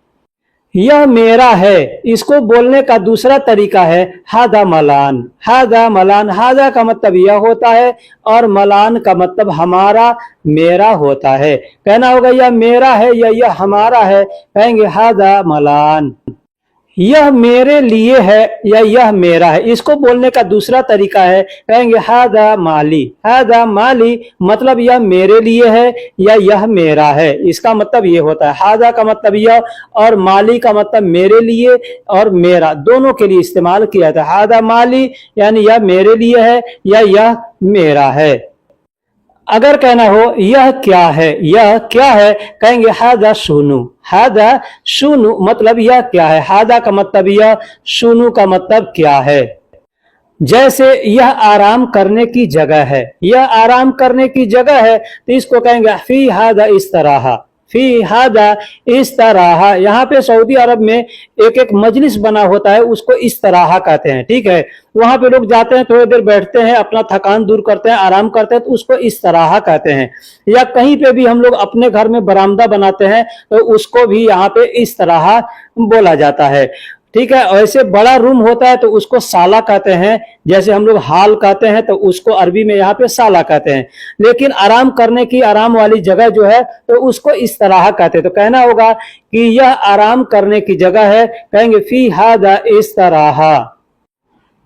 यह मेरा है, इसको बोलने का दूसरा तरीका है हादा मलान, हादा मलान। हादा का मतलब यह होता है और मलान का मतलब हमारा, मेरा होता है। कहना होगा यह मेरा है या यह हमारा है, कहेंगे हादा मलान। यह मेरे लिए है या यह मेरा है, इसको बोलने का दूसरा तरीका है, कहेंगे हादा माली, हादा माली, मतलब यह मेरे लिए है या यह मेरा है। इसका मतलब ये होता है, हादा का मतलब यह और माली का मतलब मेरे लिए और मेरा, दोनों के लिए इस्तेमाल किया था। हादा माली यानी यह मेरे लिए है या यह मेरा है। अगर कहना हो यह क्या है, यह क्या है, कहेंगे हादा सुनु, हादा सुनु, मतलब यह क्या है। हादा का मतलब यह, सुनु का मतलब क्या है। जैसे यह आराम करने की जगह है, यह आराम करने की जगह है, तो इसको कहेंगे फी हादा इस तरह, फी हादा इस तरह। यहाँ पे सऊदी अरब में एक एक मजलिस बना होता है, उसको इस तरह कहते हैं, ठीक है। वहां पे लोग जाते हैं, थोड़ी देर बैठते हैं, अपना थकान दूर करते हैं, आराम करते हैं, तो उसको इस तरह कहते हैं। या कहीं पे भी हम लोग अपने घर में बरामदा बनाते हैं तो उसको भी यहाँ पे इस तरह बोला जाता है, ठीक है। ऐसे बड़ा रूम होता है तो उसको साला कहते हैं, जैसे हम लोग हाल कहते हैं तो उसको अरबी में यहाँ पे साला कहते हैं। लेकिन आराम करने की, आराम वाली जगह जो है तो उसको इस तरह कहते हैं। तो कहना होगा कि यह आराम करने की जगह है, कहेंगे फी हादा इस तरह।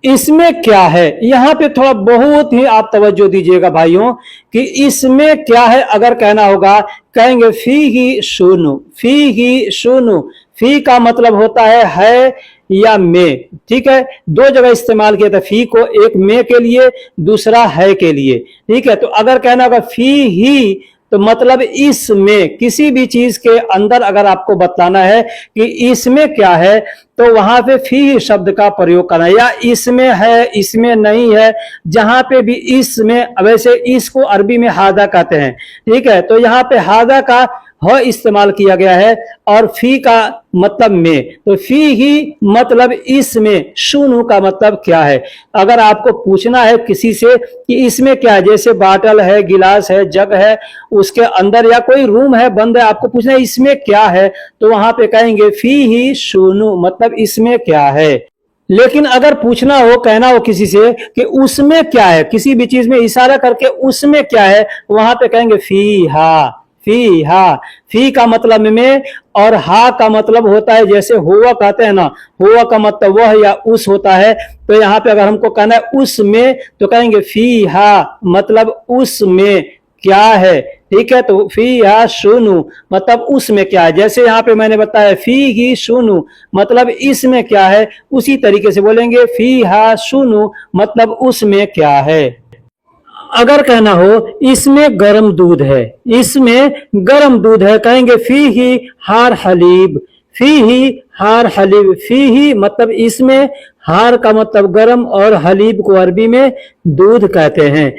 इसमें क्या है, यहां पे थोड़ा बहुत ही आप तवज्जो दीजिएगा भाइयों कि इसमें क्या है। अगर कहना होगा, कहेंगे फी ही सुनु, फी ही सुनु। फी का मतलब होता है या में, ठीक है। दो जगह इस्तेमाल किया था फी को, एक में के लिए, दूसरा है के लिए, ठीक है। तो अगर कहना होगा फी ही, तो मतलब इसमें, किसी भी चीज के अंदर अगर आपको बताना है कि इसमें क्या है तो वहां पे फी शब्द का प्रयोग करना है। या इसमें है, इसमें नहीं है, जहां पे भी इसमें, वैसे इसको अरबी में हादा कहते हैं, ठीक है। तो यहाँ पे हादा का ह इस्तेमाल किया गया है और फी का मतलब में, तो फी ही मतलब इसमें, सुनु का मतलब क्या है। अगर आपको पूछना है किसी से कि इसमें क्या है, जैसे बाटल है, गिलास है, जग है, उसके अंदर या कोई रूम है बंद है, आपको पूछना है इसमें क्या है, तो वहां पे कहेंगे फी ही सुनु, मतलब इसमें क्या है। लेकिन अगर पूछना हो, कहना हो किसी से कि उसमें क्या है, किसी भी चीज में इशारा करके उसमें क्या है, वहां पे कहेंगे फी हा, फी हा। फी का मतलब में और हा का मतलब होता है, जैसे हुआ कहते हैं ना, हुआ का मतलब वह या उस होता है। तो यहाँ पे अगर हमको कहना है उसमें तो कहेंगे फी हा, मतलब उसमें क्या है, ठीक है। तो फी हा सुनु, मतलब उसमें क्या है। जैसे यहाँ पे मैंने बताया फी ही सुनु, मतलब इसमें क्या है, उसी तरीके से बोलेंगे फी हा सुनु, मतलब उसमें क्या है। अगर कहना हो इसमें गर्म दूध है, इसमें गर्म दूध है, कहेंगे फी ही हार हलीब, फी ही हार हलीब। फी ही मतलब इसमें, हार का मतलब गर्म और हलीब को अरबी में दूध कहते हैं।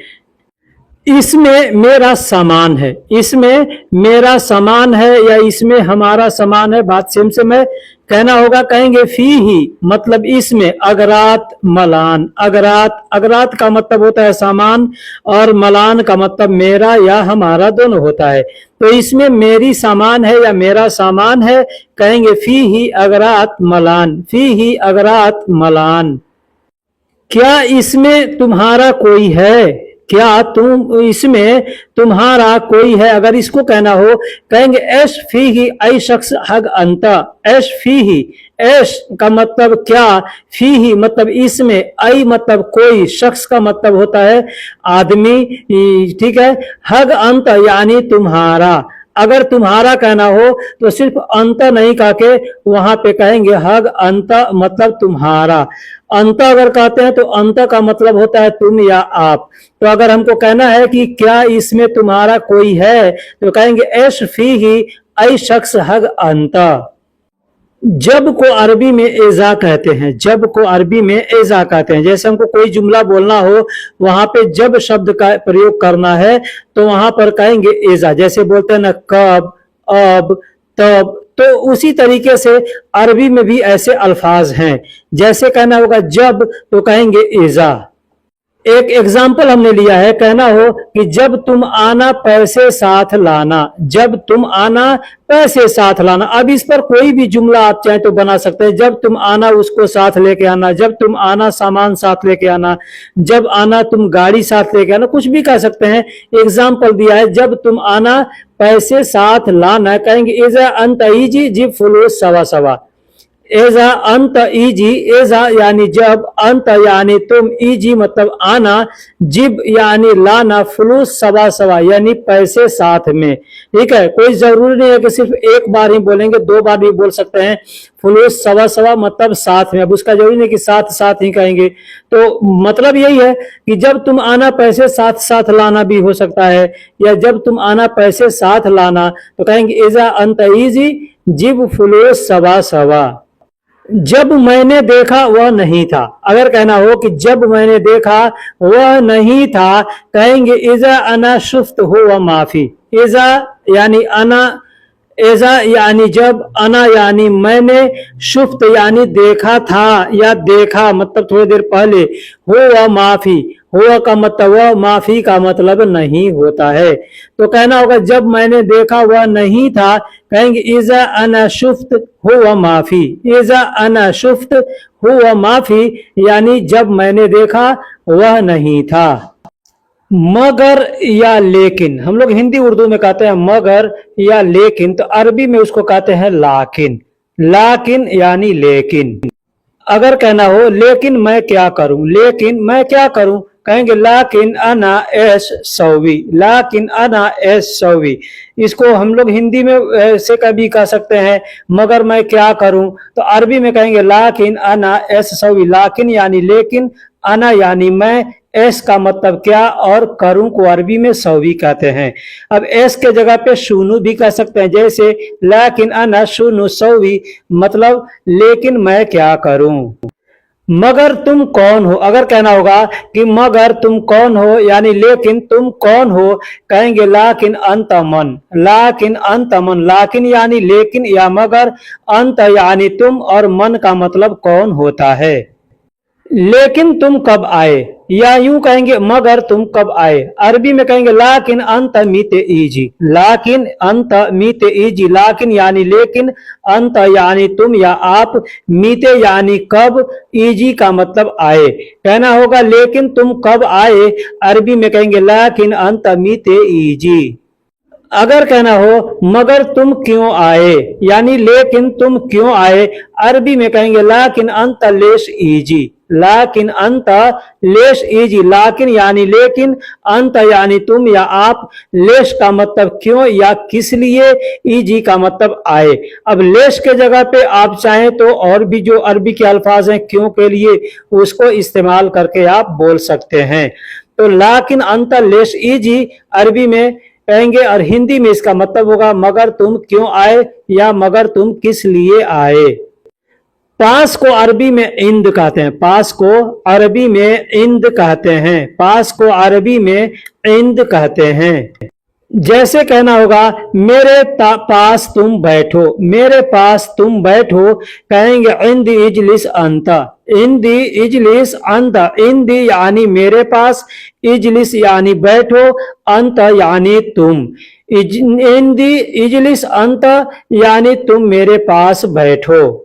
इसमें मेरा सामान है, इसमें मेरा सामान है या इसमें हमारा सामान है, बात सेम सेम है। कहना होगा, कहेंगे फी ही मतलब इसमें, अगरात मलान, अगरात, अगरात का मतलब होता है सामान और मलान का मतलब मेरा या हमारा दोनों होता है। तो इसमें मेरी सामान है या मेरा सामान है, कहेंगे फी ही अगरात मलान, फी ही अगरात मलान। क्या इसमें तुम्हारा कोई है, क्या तुम इसमें तुम्हारा कोई है, अगर इसको कहना हो कहेंगे एश फी ही ऐ शख्स हग अंता, एश फी ही, एश का मतलब क्या, फी ही मतलब इसमें, ऐ मतलब कोई, शख्स का मतलब होता है आदमी, ठीक है, हग अंत यानी तुम्हारा। अगर तुम्हारा कहना हो तो सिर्फ अंत नहीं कह के वहां पे कहेंगे हग अंत मतलब तुम्हारा। अंत अगर कहते हैं तो अंत का मतलब होता है तुम या आप। तो अगर हमको कहना है कि क्या इसमें तुम्हारा कोई है तो कहेंगे एश फी ही ऐ शख्स हग अंत। जब को अरबी में एजा कहते हैं, जब को अरबी में एजा कहते हैं। जैसे हमको कोई जुमला बोलना हो वहां पे जब शब्द का प्रयोग करना है तो वहां पर कहेंगे एजा। जैसे बोलते हैं ना कब, अब, तब, तो उसी तरीके से अरबी में भी ऐसे अल्फाज हैं। जैसे कहना होगा जब तो कहेंगे एजा। एक एग्जाम्पल हमने लिया है, कहना हो कि जब तुम आना पैसे साथ लाना, जब तुम आना पैसे साथ लाना। अब इस पर कोई भी जुमला आप चाहे तो बना सकते हैं। जब तुम आना उसको साथ लेके आना, जब तुम आना सामान साथ लेके आना, जब आना तुम गाड़ी साथ लेके आना, कुछ भी कह सकते हैं। एग्जाम्पल दिया है जब तुम आना पैसे साथ लाना, कहेंगे इजा अंत इजी जी फुलूस सवा सवा। एजा अंत इजी, एजा यानी जब, अंत यानी तुम, इजी मतलब आना, जिब यानी लाना, फुलूस सवा सवा यानी पैसे साथ में। ठीक है, कोई जरूरी नहीं है कि सिर्फ एक बार ही बोलेंगे, दो बार भी बोल सकते हैं। फुलूस सवा सवा मतलब साथ में, अब उसका जरूरी नहीं कि साथ साथ ही कहेंगे। तो मतलब यही है कि जब तुम आना पैसे साथ साथ लाना भी हो सकता है, या जब तुम आना पैसे साथ लाना तो कहेंगे एजा अंत इजी जिब फुलूस सवा सवा। जब मैंने देखा वह नहीं था, अगर कहना हो कि जब मैंने देखा वह नहीं था, कहेंगे इजा अना शुफ्त हो व माफी। इजा यानी अना, एजा यानी जब, अना यानी मैंने, शुफ्त यानी देखा था या देखा मतलब थोड़ी देर पहले, हो व माफी, हो का मतलब वह, माफी का मतलब नहीं होता है। तो कहना होगा जब मैंने देखा वह नहीं था, कहेंगे इजा अना शुफ्त हो व माफी, इजा अना शुफ्त हो व माफी यानी जब मैंने देखा वह नहीं था। मगर या लेकिन, हम लोग हिंदी उर्दू में कहते हैं मगर या लेकिन, तो अरबी में उसको कहते हैं लाकिन। लाकिन यानी लेकिन। अगर कहना हो लेकिन मैं क्या करूं, लेकिन मैं क्या करूं, कहेंगे लाकिन अना एस सौवी, लाकिन अना एस सौवी। इसको हम लोग हिंदी में ऐसे कभी कह सकते हैं मगर मैं क्या करूं, तो अरबी में कहेंगे लाकिन अना एस सौवी। लाकिन यानी लेकिन, अना यानी मैं, एस का मतलब क्या और करूं को अरबी में सौवी कहते हैं। अब एस के जगह पे शुनू भी कह सकते हैं, जैसे लाकिन अना शुनू सौवी मतलब लेकिन मैं क्या करूं। मगर तुम कौन हो, अगर कहना होगा कि मगर तुम कौन हो यानी लेकिन तुम कौन हो, कहेंगे लाकिन अंत मन, लाकिन अंत मन। लाकिन यानी लेकिन या मगर, अंत यानी तुम और मन का मतलब कौन होता है। लेकिन तुम कब आए, या यूं कहेंगे मगर तुम कब आए। अरबी में कहेंगे लाकिन अंत मीते इजी, लाकिन अंत मीते इजी। लाकिन यानी लेकिन, अंत यानी तुम या आप, मीते यानी कब, इजी का मतलब आए। कहना होगा लेकिन तुम कब आए, अरबी में कहेंगे लाकिन अंत मीते इजी। अगर कहना हो मगर तुम क्यों आए यानी लेकिन तुम क्यों आए, अरबी में कहेंगे लाकिन अंत लेश इजी, लाकिन अंत लेश इजी। लाकिन यानी लेकिन, अंत यानी तुम या आप, लेश का मतलब क्यों या किस लिए, इजी का मतलब आए। अब लेश के जगह पे आप चाहें तो और भी जो अरबी के अल्फाज हैं क्यों के लिए, उसको इस्तेमाल करके आप बोल सकते हैं। तो लाकिन अंत लेश इजी अरबी में कहेंगे, और हिंदी में इसका मतलब होगा मगर तुम क्यों आए या मगर तुम किस लिए आए। पास को अरबी में इंद कहते हैं, पास को अरबी में इंद कहते हैं, पास को अरबी में इंद कहते हैं। जैसे कहना होगा मेरे पास तुम बैठो, मेरे पास तुम बैठो, कहेंगे इंदी इजलिस अंता, इंदी इजलिस अंता, इंदी यानी मेरे पास, इजलिस यानी बैठो, अंत यानी तुम, इंदी इजलिस अंता यानी तुम मेरे पास बैठो।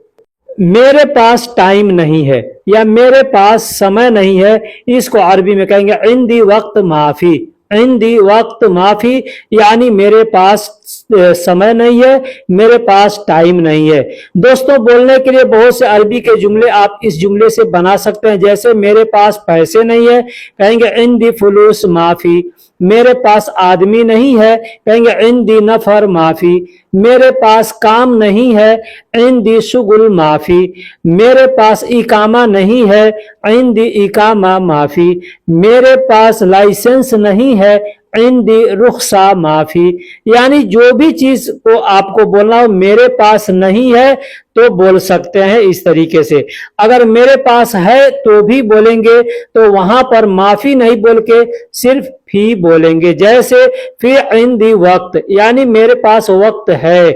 मेरे पास टाइम नहीं है या मेरे पास समय नहीं है, इसको अरबी में कहेंगे इंदी वक्त माफी, इंदी वक्त माफी यानी मेरे पास समय नहीं है, मेरे पास टाइम नहीं है। दोस्तों बोलने के लिए बहुत से अरबी के जुमले आप इस जुमले से बना सकते हैं। जैसे मेरे पास पैसे नहीं है, कहेंगे इंदी फुलूस माफी, मेरे पास आदमी नहीं है, कहेंगे इंदी नफर माफी, मेरे पास काम नहीं है, इंदी शुगुल माफी, मेरे पास इकामा नहीं है, इंदी इकामा माफी, मेरे पास लाइसेंस नहीं है, इंदी रुखसा माफी। यानी जो भी चीज को आपको बोलना हो मेरे पास नहीं है तो बोल सकते हैं इस तरीके से। अगर मेरे पास है तो भी बोलेंगे तो वहां पर माफी नहीं बोल के सिर्फ फी बोलेंगे। जैसे फिर इंदी वक्त यानी मेरे पास वक्त है,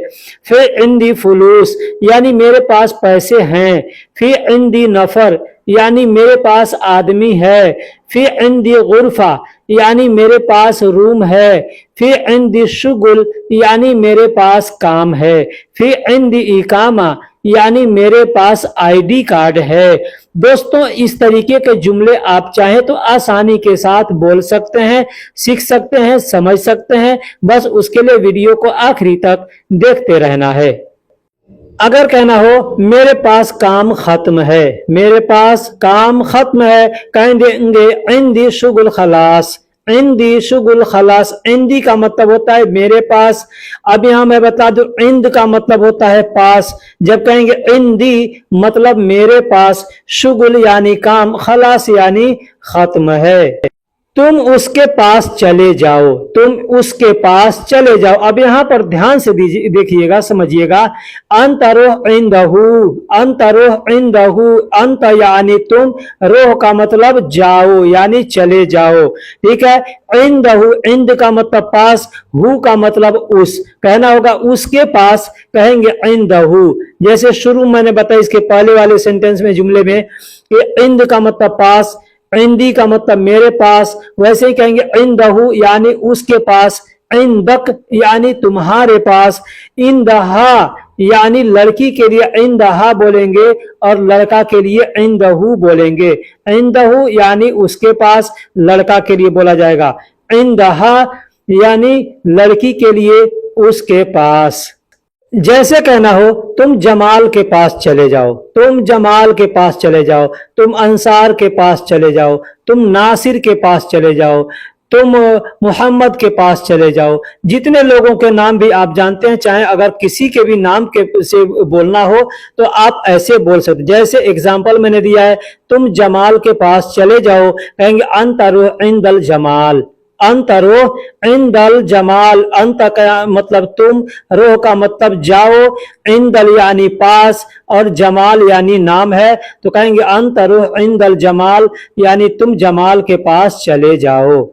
फिर इंदी फुलूस यानी मेरे पास पैसे हैं, फिर इंदी नफर यानी मेरे पास आदमी है, फिर इंदी गुरफा यानी मेरे पास रूम है, फिर इंदी शुगुल यानी मेरे पास काम है, फिर इंदी इकामा यानी मेरे पास आईडी कार्ड है। दोस्तों इस तरीके के जुमले आप चाहें तो आसानी के साथ बोल सकते हैं, सीख सकते हैं, समझ सकते हैं। बस उसके लिए वीडियो को आखिरी तक देखते रहना है। अगर कहना हो मेरे पास काम खत्म है, मेरे पास काम खत्म है, कहेंगे इंदी शुगुल खलास, इंदी शुगुल खलास। इंदी का मतलब होता है मेरे पास। अब यहां मैं बता दूं इंद का मतलब होता है पास। जब कहेंगे इंदी मतलब मेरे पास, शुगुल यानी काम, खलास यानी खत्म है। तुम उसके पास चले जाओ, तुम उसके पास चले जाओ। अब यहां पर ध्यान से देखिएगा, समझिएगा। अंतरोह इंदहू, अंतरोह इंदहू, अंत यानी तुम, रोह का मतलब जाओ यानी चले जाओ, ठीक है। इंदहू, इंद का मतलब पास, हु का मतलब उस, कहना होगा उसके पास, कहेंगे इंदहू। जैसे शुरू मैंने बताया इसके पहले वाले सेंटेंस में, जुमले में, कि इंद का मतलब पास, इंदी का मतलब मेरे पास, वैसे ही कहेंगे इंदहू यानी उसके पास, इंदक यानी तुम्हारे पास, इंदहा यानी लड़की के लिए इंदहा बोलेंगे और लड़का के लिए इंदहू बोलेंगे। इंदहू यानी उसके पास, लड़का के लिए बोला जाएगा। इंदहा यानी लड़की के लिए उसके पास। जैसे कहना हो तुम जमाल के पास चले जाओ, तुम जमाल के पास चले जाओ, तुम अंसार के पास चले जाओ, तुम नासिर के पास चले जाओ, तुम मोहम्मद के पास चले जाओ। जितने लोगों के नाम भी आप जानते हैं, चाहे अगर किसी के भी नाम के से बोलना हो तो आप ऐसे बोल सकते। जैसे एग्जाम्पल मैंने दिया है, तुम जमाल के पास चले जाओ, कहेंगे अंतरुह इंदल जमाल, अंतरोह इंदल जमाल। अंत का मतलब तुम, रोह का मतलब जाओ, इंदल यानी पास और जमाल यानी नाम है, तो कहेंगे अंतरोह इंदल जमाल यानी तुम जमाल के पास चले जाओ।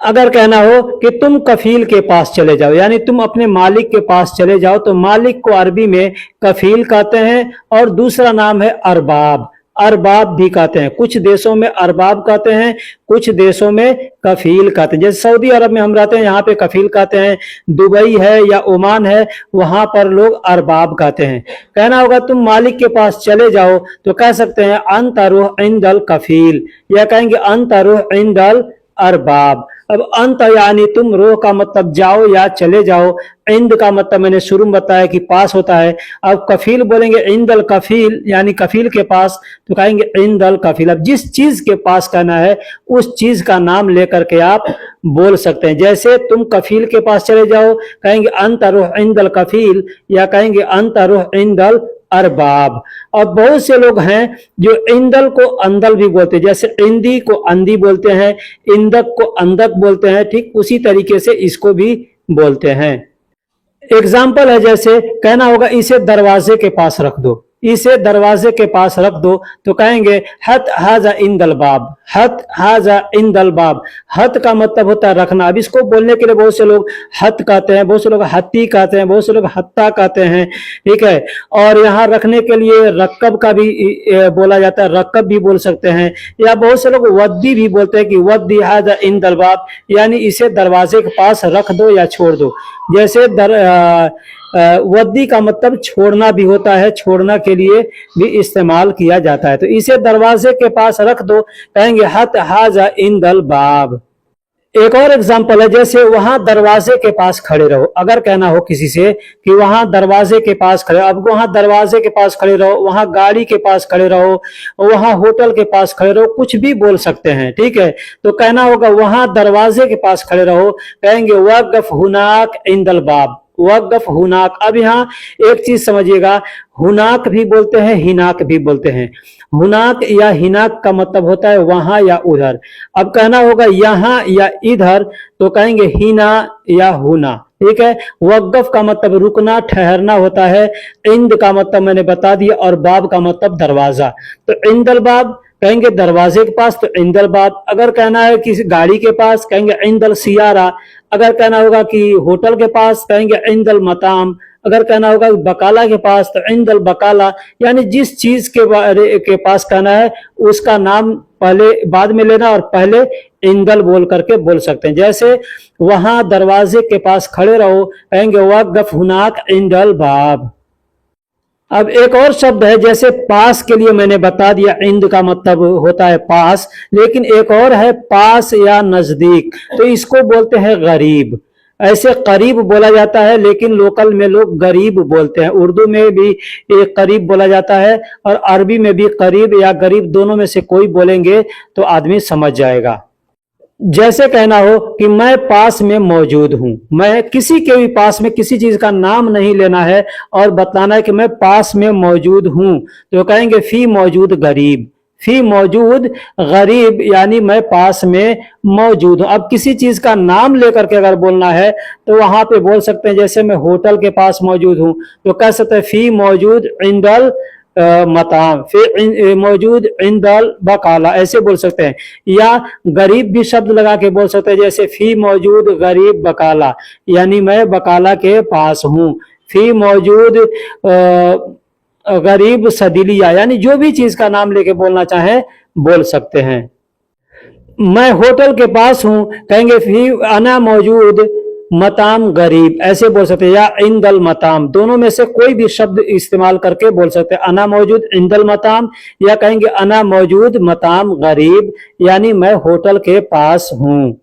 अगर कहना हो कि तुम कफील के पास चले जाओ यानी तुम अपने मालिक के पास चले जाओ, तो मालिक को अरबी में कफील कहते हैं और दूसरा नाम है अरबाब, अरबाब भी कहते हैं। कुछ देशों में अरबाब कहते हैं, कुछ देशों में कफील कहते हैं। जैसे सऊदी अरब में हम रहते हैं, यहाँ पे कफील कहते हैं। दुबई है या ओमान है, वहां पर लोग अरबाब कहते हैं। कहना होगा तुम मालिक के पास चले जाओ, तो कह सकते हैं अंतरुह इंदल कफील, या कहेंगे अंतरुह इंदल अरबाब। अब अंत यानी तुम, रोह का मतलब जाओ या चले जाओ, इंद का मतलब मैंने शुरू में बताया कि पास होता है। अब कफील बोलेंगे इंदल कफील यानी कफील के पास, तो कहेंगे इंदल कफील। अब जिस चीज के पास कहना है उस चीज का नाम लेकर के आप बोल सकते हैं। जैसे तुम कफील के पास चले जाओ, कहेंगे अंतरुह इंदल कफील, या कहेंगे अंतरुह इंदल अरबाब। और बहुत से लोग हैं जो इंदल को अंदल भी बोलते हैं, जैसे इंदी को अंदी बोलते हैं, इंदक को अंदक बोलते हैं, ठीक उसी तरीके से इसको भी बोलते हैं। एग्जाम्पल है, जैसे कहना होगा इसे दरवाजे के पास रख दो, इसे दरवाजे के पास रख दो, तो कहेंगे हत हाजा इंदल बाब, हत हाजा इंदल बाब। हत का मतलब होता है रखना। अब इसको बोलने के लिए बहुत से लोग हत कहते हैं, बहुत से लोग हत्ती कहते हैं, बहुत से लोग हत्ता कहते हैं, ठीक है। और यहाँ रखने के लिए रक्कब का भी बोला जाता है, रक्कब भी बोल सकते हैं, या बहुत से लोग वद्दी भी बोलते हैं कि वद्दी हाजा इंदल बाब, यानी इसे दरवाजे के पास रख दो या छोड़ दो। जैसे वद्दी का मतलब छोड़ना भी होता है, छोड़ना के लिए भी इस्तेमाल किया जाता है। तो इसे दरवाजे के पास रख दो, कहेंगे हत हाजा इंदल बाब। एक और एग्जाम्पल है, जैसे वहां दरवाजे के पास खड़े रहो। अगर कहना हो किसी से कि वहां दरवाजे के पास खड़े, अब वहां दरवाजे के पास खड़े रहो, वहां गाड़ी के पास खड़े रहो, वहां होटल के पास खड़े रहो, कुछ भी बोल सकते हैं, ठीक है। तो कहना होगा वहां दरवाजे के पास खड़े रहो, कहेंगे वक़्फ़ हुनाक इंदल बाब, वक़्फ़ हुनाक। अब यहाँ एक चीज समझिएगा, हुनाक भी बोलते हैं, हिनाक भी बोलते हैं। हुनाक या हिनाक का मतलब होता है वहां या उधर। अब कहना होगा यहाँ या इधर, तो कहेंगे हिना या हुना, ठीक है। वक़्फ़ का मतलब रुकना, ठहरना होता है। इंद का मतलब मैंने बता दिया, और बाब का मतलब दरवाजा। तो इंदल बाब कहेंगे दरवाजे के पास, तो इंदल बाब। अगर कहना है किसी गाड़ी के पास, कहेंगे इंदल सियारा। अगर कहना होगा कि होटल के पास, कहेंगे इंदल मताम। अगर कहना होगा बकाला के पास, तो इंदल बकाला। यानी जिस चीज के पास कहना है उसका नाम पहले बाद में लेना, और पहले इंदल बोल करके बोल सकते हैं। जैसे वहां दरवाजे के पास खड़े रहो, कहेंगे वक़्फ़ हुनाक इंदल बाब। अब एक और शब्द है, जैसे पास के लिए मैंने बता दिया इंद का मतलब होता है पास, लेकिन एक और है पास या नजदीक, तो इसको बोलते हैं गरीब। ऐसे करीब बोला जाता है, लेकिन लोकल में लोग गरीब बोलते हैं। उर्दू में भी एक करीब बोला जाता है, और अरबी में भी करीब या गरीब, दोनों में से कोई बोलेंगे तो आदमी समझ जाएगा। जैसे कहना हो कि मैं पास में मौजूद हूं, मैं किसी के भी पास में, किसी चीज का नाम नहीं लेना है और बताना है कि मैं पास में मौजूद हूं, तो कहेंगे फी मौजूद गरीब, फी मौजूद गरीब, यानी मैं पास में मौजूद हूं। अब किसी चीज का नाम लेकर के अगर बोलना है तो वहां पे बोल सकते हैं, जैसे मैं होटल के पास मौजूद हूं, तो कह सकते हैं फी मौजूद इंदल मताम, फिर मौजूद इंदल बकाला, ऐसे बोल सकते हैं। या गरीब भी शब्द लगा के बोल सकते हैं, जैसे फी मौजूद गरीब बकाला, यानी मैं बकाला के पास हूं। फी मौजूद गरीब सदिलिया, यानी जो भी चीज का नाम लेके बोलना चाहे बोल सकते हैं। मैं होटल के पास हूं, कहेंगे फी अना मौजूद मताम गरीब, ऐसे बोल सकते हैं। या इंदल मताम, दोनों में से कोई भी शब्द इस्तेमाल करके बोल सकते हैं। अना मौजूद इंदल मताम, या कहेंगे अना मौजूद मताम गरीब, यानी मैं होटल के पास हूं।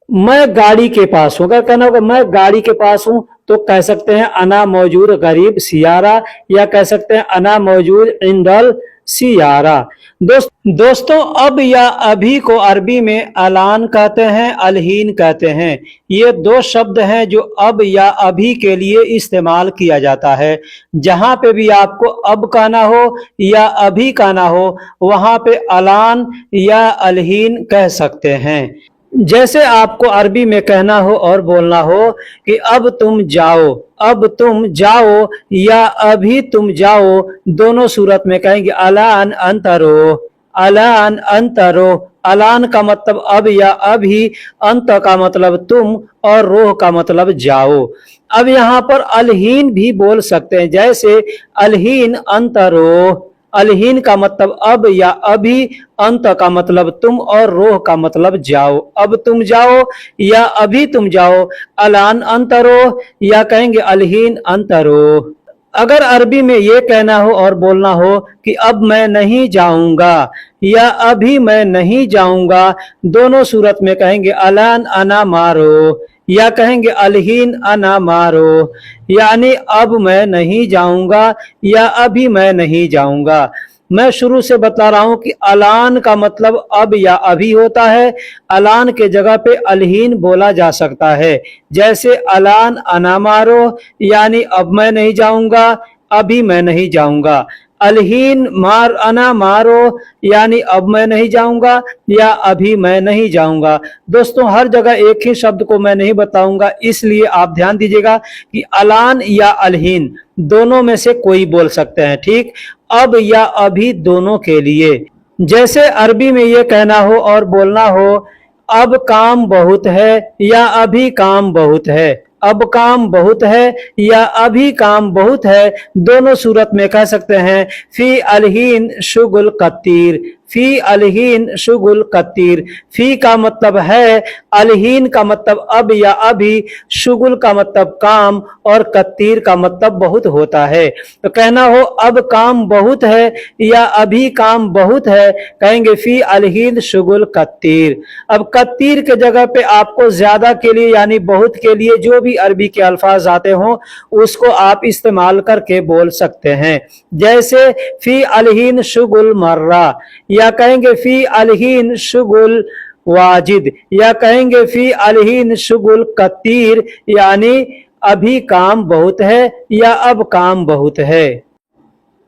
मैं गाड़ी के पास हूं, अगर कहना होगा मैं गाड़ी के पास हूं, तो कह सकते हैं अना मौजूद गरीब सियारा, या कह सकते हैं अना मौजूद इंदल सियारा। दोस्तों अब या अभी को अरबी में अलान कहते हैं, अलहीन कहते हैं। ये दो शब्द हैं जो अब या अभी के लिए इस्तेमाल किया जाता है। जहां पे भी आपको अब कहना हो या अभी कहना हो, वहां पे अलान या अलहीन कह सकते हैं। जैसे आपको अरबी में कहना हो और बोलना हो कि अब तुम जाओ, अब तुम जाओ, या अभी तुम जाओ, दोनों सूरत में कहेंगे अलान अंतरो, अलान अंतरो। अलान का मतलब अब या अभी, अंत का मतलब तुम, और रोह का मतलब जाओ। अब यहाँ पर अलहीन भी बोल सकते हैं, जैसे अलहीन अंतरो। अलहीन का मतलब अब या अभी, अंत का मतलब तुम, और रोह का मतलब जाओ। अब तुम जाओ या अभी तुम जाओ, अलान अंतरो, या कहेंगे अलहीन अंतरो। अगर अरबी में ये कहना हो और बोलना हो कि अब मैं नहीं जाऊंगा या अभी मैं नहीं जाऊंगा, दोनों सूरत में कहेंगे अलान अना मारो, या कहेंगे अलहीन अना मारो, यानी अब मैं नहीं जाऊंगा या अभी मैं नहीं जाऊंगा। मैं शुरू से बता रहा हूं कि अलान का मतलब अब या अभी होता है। अलान के जगह पे अलहीन बोला जा सकता है, जैसे अलान अना मारो, यानी अब मैं नहीं जाऊंगा, अभी मैं नहीं जाऊंगा। अलहीन मार अना मारो यानी अब मैं नहीं जाऊंगा या अभी मैं नहीं जाऊंगा। दोस्तों हर जगह एक ही शब्द को मैं नहीं बताऊंगा, इसलिए आप ध्यान दीजिएगा कि अलान या अलहीन दोनों में से कोई बोल सकते हैं। ठीक, अब या अभी दोनों के लिए। जैसे अरबी में ये कहना हो और बोलना हो अब काम बहुत है या अभी काम बहुत है, अब काम बहुत है या अभी काम बहुत है, दोनों सूरत में कह सकते हैं फी अलहीन शुगुल कत्तीर, फी अलहीन शुगुल कत्तीर। फी का मतलब है, अलहीन का मतलब अब या अभी, शुगुल का मतलब काम और कत्तीर का मतलब बहुत होता है। तो कहना हो अब काम बहुत है या अभी काम बहुत है, कहेंगे फी अलहीन शुगुल कत्तीर। अब कत्तीर के जगह पे आपको ज्यादा के लिए यानी बहुत के लिए जो भी अरबी के अल्फाज आते हों उसको आप इस्तेमाल करके बोल सकते हैं। जैसे फी अलहीन शुगुल मर्रा, या कहेंगे फी अलहीन शुगुल वाजिद, या कहेंगे फी अलहीन शुगुल कत्तीर, यानी अभी काम बहुत है या अब काम बहुत है।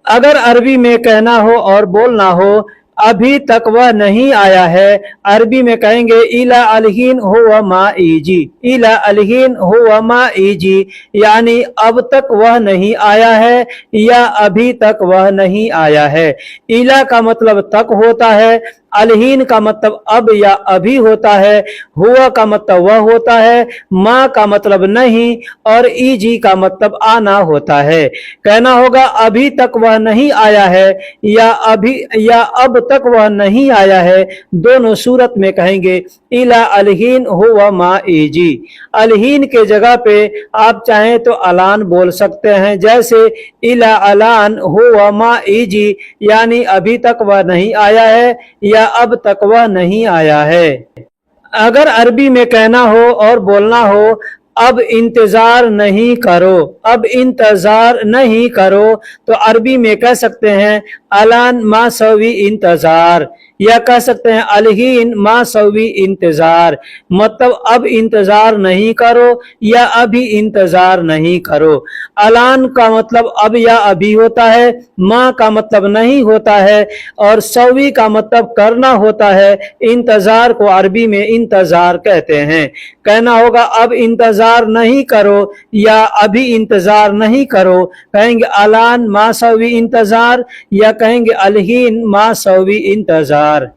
अगर अरबी में कहना हो और बोलना हो अभी तक वह नहीं आया है, अरबी में कहेंगे इला अलहीन हुवा मा इजी, इला अलहीन हुवा मा इजी, यानी अब तक वह नहीं आया है या अभी तक वह नहीं आया है। इला का मतलब तक होता है, अलहीन का मतलब अब या अभी होता है, हुआ का मतलब वह होता है, माँ का मतलब नहीं और इजी का मतलब आना होता है। कहना होगा अभी तक वह नहीं आया है या अभी या अब तक वह नहीं आया है, दोनों सूरत में कहेंगे इला अलहीन हुवा मा इजी। अलहीन के जगह पे आप चाहें तो अलान बोल सकते हैं, जैसे इला अलान हुवा मा इजी, यानी अभी तक वह नहीं आया है या अब तक वह नहीं आया है। अगर अरबी में कहना हो और बोलना हो अब इंतजार नहीं करो, अब इंतजार नहीं करो, तो अरबी में कह सकते हैं अलान मा सवी इंतजार, या कह सकते हैं अलहीन मा सवी इंतजार, मतलब अब इंतजार नहीं करो या अभी इंतजार नहीं करो। अलान का मतलब अब या अभी होता है, माँ का मतलब नहीं होता है और सवी का मतलब करना होता है। इंतजार को अरबी में इंतजार कहते हैं। कहना होगा अब इंतजार नहीं करो या अभी इंतजार नहीं करो, कहेंगे अलान मा सवी इंतजार या कहेंगे अलहीन मा सवी इंतजार।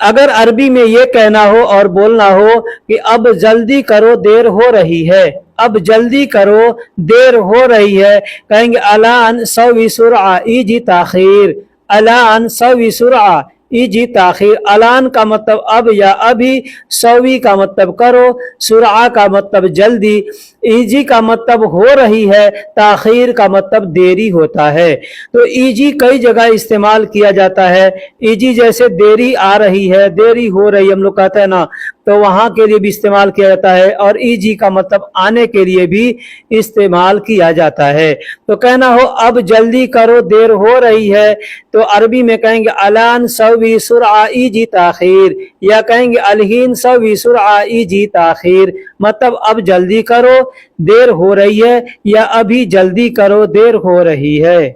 अगर अरबी में ये कहना हो और बोलना हो कि अब जल्दी करो देर हो रही है, अब जल्दी करो देर हो रही है, कहेंगे अलान सवी सुरआ इजी ताखीर, अलान सवी सुरआ इजी ताखीर। अलान का मतलब अब या अभी, सवी का मतलब करो, सुरआ का मतलब जल्दी, इजी का मतलब हो रही है, ताखीर का मतलब देरी होता है। तो इजी कई जगह इस्तेमाल किया जाता है। इजी जैसे देरी आ रही है, देरी हो रही, हम लोग कहते हैं ना, तो वहां के लिए भी इस्तेमाल किया जाता है और इजी का मतलब आने के लिए भी इस्तेमाल किया जाता है। तो कहना हो अब जल्दी करो देर हो रही है, तो अरबी में कहेंगे अलान सवी सुरआ इजी ताखीर, या कहेंगे अलहीन सवी सुरआ इजी ताखीर, मतलब अब जल्दी करो देर हो रही है या अभी जल्दी करो देर हो रही है।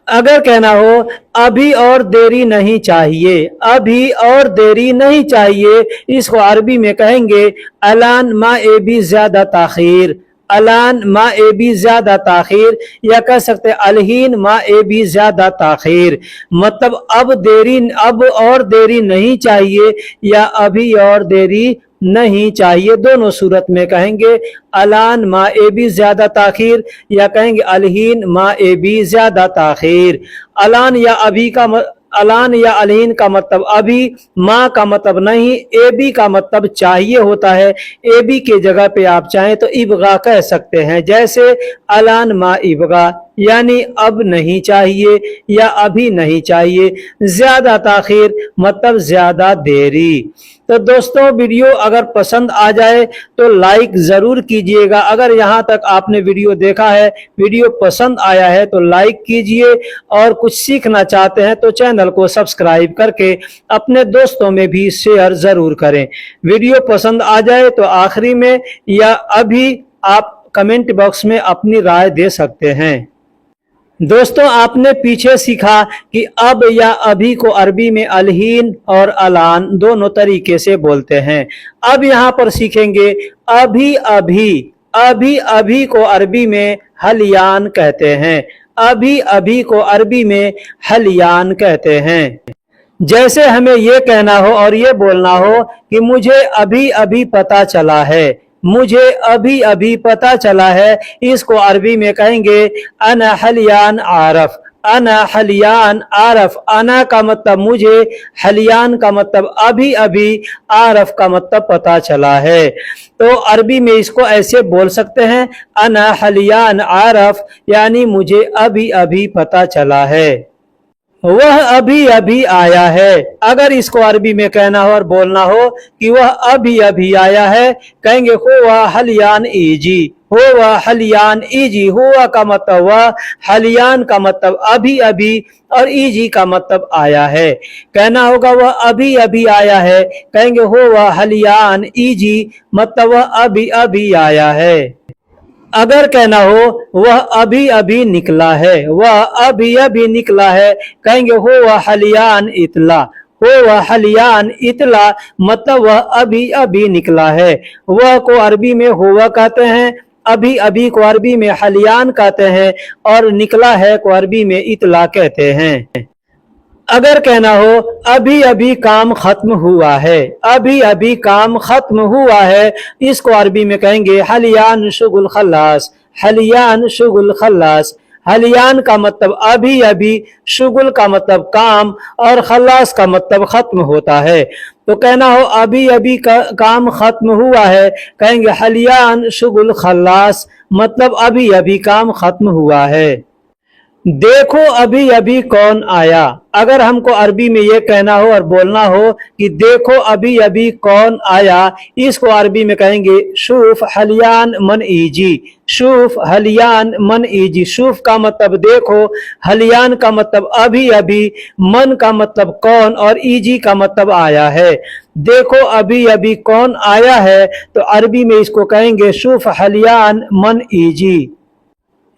अगर कहना हो अभी और देरी नहीं चाहिए, अभी और देरी नहीं चाहिए, इसको अरबी में कहेंगे अलान मा ए बी ज्यादा ताखीर, अलान मा ए बी ज्यादा ताखीर, या कह सकते हैं अलहीन मा ए बी ज्यादा ताखीर, मतलब अब और देरी नहीं चाहिए या अभी और देरी नहीं चाहिए, दोनों सूरत में कहेंगे अलान मा ए बी ज्यादा ताखीर या कहेंगे अलहीन मा ए बी ज्यादा ताखीर। अलान या अभी का अलान या अलहीन का मतलब अभी, माँ का मतलब नहीं, ए बी का मतलब चाहिए होता है। ए बी के जगह पे आप चाहें तो इबगा कह सकते हैं, जैसे अलान मा इबगा, यानी अब नहीं चाहिए या अभी नहीं चाहिए। ज्यादा ताखीर मतलब ज्यादा देरी। तो दोस्तों वीडियो अगर पसंद आ जाए तो लाइक जरूर कीजिएगा। अगर यहाँ तक आपने वीडियो देखा है, वीडियो पसंद आया है तो लाइक कीजिए, और कुछ सीखना चाहते हैं तो चैनल को सब्सक्राइब करके अपने दोस्तों में भी शेयर जरूर करें। वीडियो पसंद आ जाए तो आखिरी में या अभी आप कमेंट बॉक्स में अपनी राय दे सकते हैं। दोस्तों आपने पीछे सीखा कि अब या अभी को अरबी में अलहीन और अलान दोनों तरीके से बोलते हैं। अब यहाँ पर सीखेंगे अभी अभी। अभी अभी को अरबी में हलियान कहते हैं। अभी अभी को अरबी में हलियान कहते हैं। जैसे हमें ये कहना हो और ये बोलना हो कि मुझे अभी अभी पता चला है, मुझे अभी अभी पता चला है, इसको अरबी में कहेंगे अना हलियान आरफ। अना हलियान आरफ। अना का मतलब मुझे, हलियान का मतलब अभी अभी, आरफ का मतलब पता चला है। तो अरबी में इसको ऐसे बोल सकते हैं अना हलियान आरफ, यानी मुझे अभी अभी पता चला है। वह अभी अभी आया है। अगर इसको अरबी में कहना हो और बोलना हो कि वह अभी अभी आया है, कहेंगे हुआ हलियान ईजी। हुआ हलियान ईजी। हुआ का मतलब वह, हलियान का मतलब अभी अभी, और ईजी का मतलब आया है। कहना होगा वह अभी अभी आया है, कहेंगे हुआ हलियान ईजी, मतलब वह अभी अभी आया है। अगर कहना हो वह अभी अभी निकला है, वह अभी अभी निकला है, कहेंगे हो वह हलियान इतला। हो वह हलियान इतला, मतलब वह अभी अभी निकला है। वह को अरबी में हुआ कहते हैं, अभी अभी को अरबी में हलियान कहते हैं, और निकला है को अरबी में इतला कहते हैं। अगर कहना हो अभी अभी काम खत्म हुआ है, अभी अभी काम खत्म हुआ है, इसको अरबी में कहेंगे हलियान शुगुल खल्लास। हलियान शुगुल खल्लास। हलियान का मतलब अभी अभी, शुगुल का मतलब काम, और खल्लास का मतलब खत्म होता है। तो कहना हो अभी अभी का काम खत्म हुआ है, कहेंगे हलियान शुगुल खल्लास, मतलब अभी अभी काम खत्म हुआ है। देखो अभी अभी कौन आया। अगर हमको अरबी में ये कहना हो और बोलना हो कि देखो अभी अभी कौन आया, इसको अरबी में कहेंगे शूफ हलियान मन ईजी। शूफ हलियान मन ईजी। शूफ का मतलब देखो, हलियान का मतलब अभी अभी, मन का मतलब कौन, और ईजी का मतलब आया है। देखो अभी अभी कौन आया है, तो अरबी में इसको कहेंगे शूफ हलियान मन ईजी।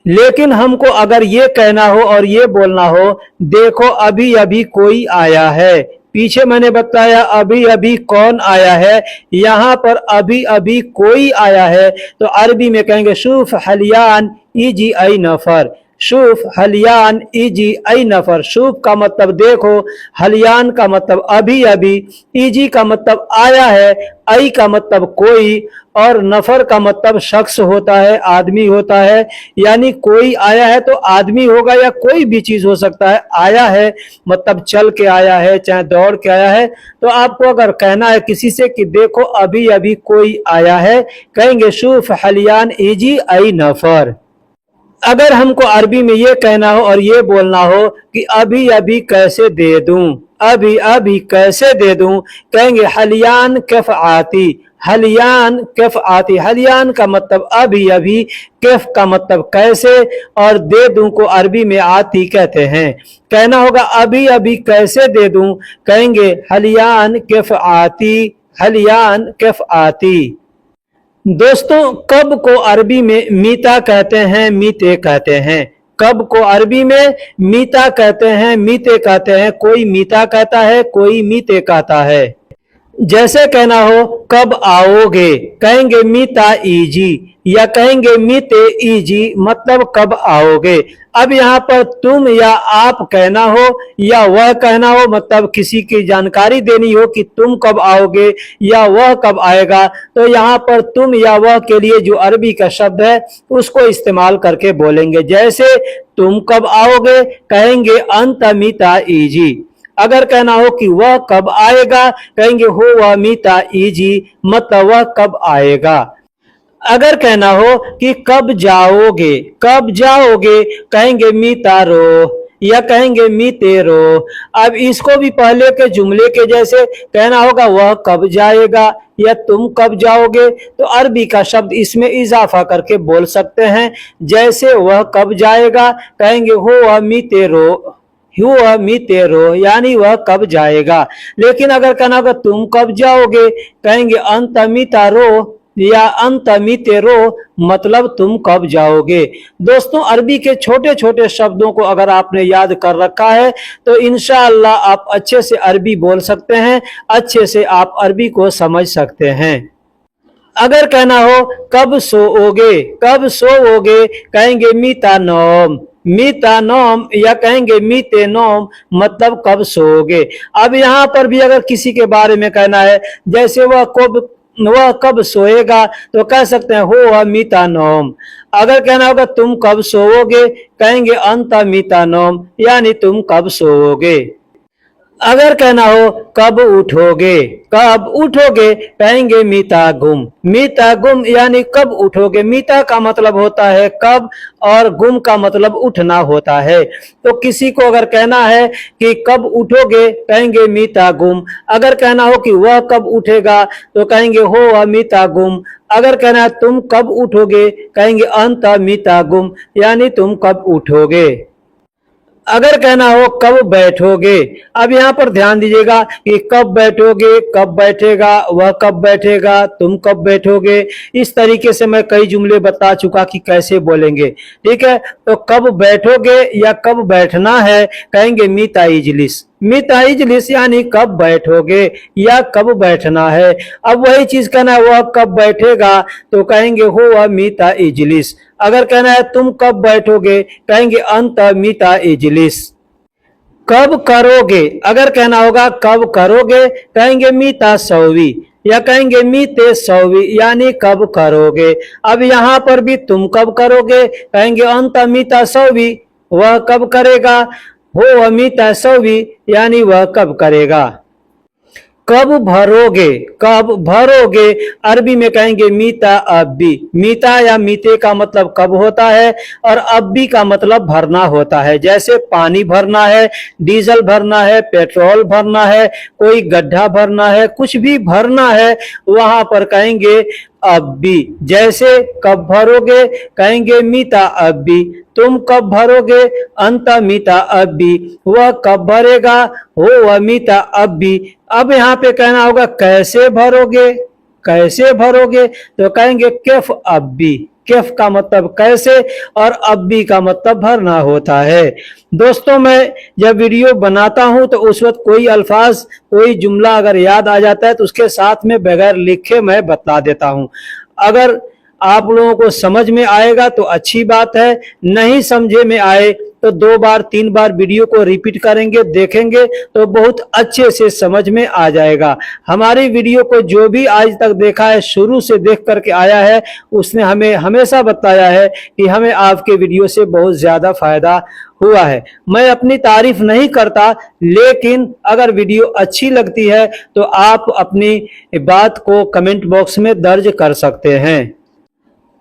लेकिन हमको अगर ये कहना हो और ये बोलना हो देखो अभी अभी कोई आया है, पीछे मैंने बताया अभी अभी कौन आया है, यहाँ पर अभी अभी कोई आया है, तो अरबी में कहेंगे शूफ हलियान इजी आई नफर। शूफ हलियान इजी आई नफर। शूफ का मतलब देखो, हलियान का मतलब अभी अभी, इजी का मतलब आया है, आई का मतलब कोई, और नफर का मतलब शख्स होता है, आदमी होता है। यानी कोई आया है तो आदमी होगा या कोई भी चीज हो सकता है। आया है मतलब चल के आया है, चाहे दौड़ के आया है। तो आपको अगर कहना है किसी से कि देखो अभी अभी कोई आया है, कहेंगे शूफ हलियान इजी आई नफर। अगर हमको अरबी में ये कहना हो और ये बोलना हो कि अभी अभी कैसे दे दूं, अभी अभी कैसे दे दूं, कहेंगे हलियान कैफ आती। हलियान कैफ आती। हलियान का मतलब अभी अभी, कैफ का मतलब कैसे, और दे दूं को अरबी में आती कहते हैं। कहना होगा अभी अभी कैसे दे दूं, कहेंगे हलियान कैफ आती। हलियान कैफ आती। दोस्तों कब को अरबी में मीता कहते हैं, मीते कहते हैं। कब को अरबी में मीता कहते हैं, मीते कहते हैं। कोई मीता कहता है, कोई मीते कहता है। जैसे कहना हो कब आओगे, कहेंगे मीता ईजी, या कहेंगे मीते ईजी, मतलब कब आओगे। अब यहाँ पर तुम या आप कहना हो या वह कहना हो, मतलब किसी की जानकारी देनी हो कि तुम कब आओगे या वह कब आएगा, तो यहाँ पर तुम या वह के लिए जो अरबी का शब्द है उसको इस्तेमाल करके बोलेंगे। जैसे तुम कब आओगे, कहेंगे अंत मीता ईजी। अगर कहना हो कि वह कब आएगा, कहेंगे हो वह मीता ईजी, मतलब वह कब आएगा। अगर कहना हो कि कब जाओगे, कब जाओगे, कहेंगे मीता रो, या कहेंगे मीते रो। अब इसको भी पहले के जुमले के जैसे कहना होगा वह कब जाएगा या तुम कब जाओगे, तो अरबी का शब्द इसमें इजाफा करके बोल सकते हैं। जैसे वह कब जाएगा, कहेंगे हो वह मीते रो, हुआ मीते रो, यानी वह कब जाएगा। लेकिन अगर कहना होगा तुम कब जाओगे, कहेंगे अंत मीता रो, या अंत मीतेरो मतलब तुम कब जाओगे। दोस्तों अरबी के छोटे छोटे शब्दों को अगर आपने याद कर रखा है तो इंशाअल्लाह आप अच्छे से अरबी बोल सकते हैं, अच्छे से आप अरबी को समझ सकते हैं। अगर कहना हो कब सोओगे, कब सोओगे कहेंगे मीता नौम, मीता नौम या कहेंगे मीते नौम मतलब कब सोओगे। अब यहाँ पर भी अगर किसी के बारे में कहना है जैसे वह कब सोएगा तो कह सकते हैं हो वह मीता नौम। अगर कहना होगा तुम कब सोओगे कहेंगे अंता मीता नौम यानी तुम कब सोओगे। अगर कहना हो कब उठोगे, कब उठोगे कहेंगे मीता गुम, मीता गुम यानी कब उठोगे। मीता का मतलब होता है कब और गुम का मतलब उठना होता है। तो किसी को अगर कहना है कि कब उठोगे कहेंगे मीता गुम। अगर कहना हो कि वह कब उठेगा तो कहेंगे हो वह मीता गुम। अगर कहना है तुम कब उठोगे कहेंगे अंत मीता गुम यानी तुम कब उठोगे। अगर कहना हो कब बैठोगे, अब यहाँ पर ध्यान दीजिएगा कि कब बैठोगे, कब बैठेगा, वह कब बैठेगा, तुम कब बैठोगे। इस तरीके से मैं कई जुमले बता चुका कि कैसे बोलेंगे। ठीक है, तो कब बैठोगे या कब बैठना है कहेंगे मीता इजलिस, मीता इजलिस यानी कब बैठोगे या कब बैठना है। अब वही चीज कहना है वह कब बैठेगा तो कहेंगे हो वह मीता इजलिस। अगर कहना है तुम कब बैठोगे कहेंगे अंत मीता इजलिस। कब करोगे, अगर कहना होगा कब करोगे कहेंगे मीता सौवी या कहेंगे मीते सौवी यानी कब करोगे। अब यहाँ पर भी तुम कब करोगे कहेंगे अंत मीता सौवी, वह कब करेगा, हो वह मीता सौवी यानी वह कब करेगा। कब भरोगे, कब भरोगे अरबी में कहेंगे मीता अब्बी। मीता या मीते का मतलब कब होता है और अब्बी का मतलब भरना होता है। जैसे पानी भरना है, डीजल भरना है, पेट्रोल भरना है, कोई गड्ढा भरना है, कुछ भी भरना है वहां पर कहेंगे अब्बी। जैसे कब भरोगे कहेंगे मीता अब्बी, तुम कब भरोगे अंत मीता अब्बी, वह कब भरेगा हो वह मीता अब्बी। अब यहाँ पे कहना होगा कैसे भरोगे, कैसे भरोगे तो कहेंगे केफ अब्बी। केफ का मतलब कैसे और अब्बी का मतलब भरना होता है। दोस्तों मैं जब वीडियो बनाता हूं तो उस वक्त कोई अल्फाज, कोई जुमला अगर याद आ जाता है तो उसके साथ में बगैर लिखे मैं बता देता हूं। अगर आप लोगों को समझ में आएगा तो अच्छी बात है, नहीं समझे में आए तो 2 बार 3 बार वीडियो को रिपीट करेंगे, देखेंगे तो बहुत अच्छे से समझ में आ जाएगा। हमारी वीडियो को जो भी आज तक देखा है, शुरू से देख करके आया है, उसने हमें हमेशा बताया है कि हमें आपके वीडियो से बहुत ज्यादा फायदा हुआ है। मैं अपनी तारीफ नहीं करता, लेकिन अगर वीडियो अच्छी लगती है तो आप अपनी बात को कमेंट बॉक्स में दर्ज कर सकते हैं।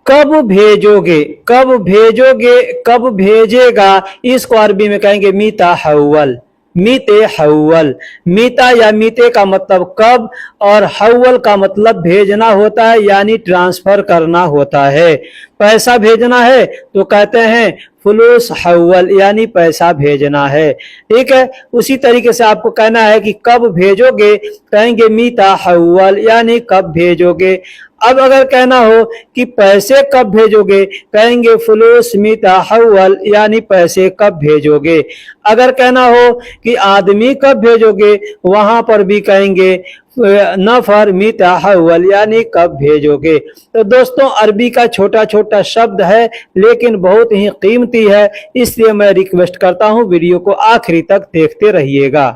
कब भेजोगे, कब भेजोगे, कब भेजेगा, इसको अरबी में कहेंगे मीता हव्वल, मीते हव्वल। मीता या मीते का मतलब कब और हव्वल का मतलब भेजना होता है यानी ट्रांसफर करना होता है। पैसा भेजना है तो कहते हैं फुलूस हव्वल यानी पैसा भेजना है। ठीक है, उसी तरीके से आपको कहना है कि कब भेजोगे कहेंगे मीता हव्वल यानी कब भेजोगे। अब अगर कहना हो कि पैसे कब भेजोगे कहेंगे फुलूस मीता हव्वल यानी पैसे कब भेजोगे। अगर कहना हो कि आदमी कब भेजोगे वहां पर भी कहेंगे नफर मीता हव्वल यानी कब भेजोगे। तो दोस्तों अरबी का छोटा छोटा शब्द है लेकिन बहुत ही कीमती है, इसलिए मैं रिक्वेस्ट करता हूं वीडियो को आखिरी तक देखते रहिएगा।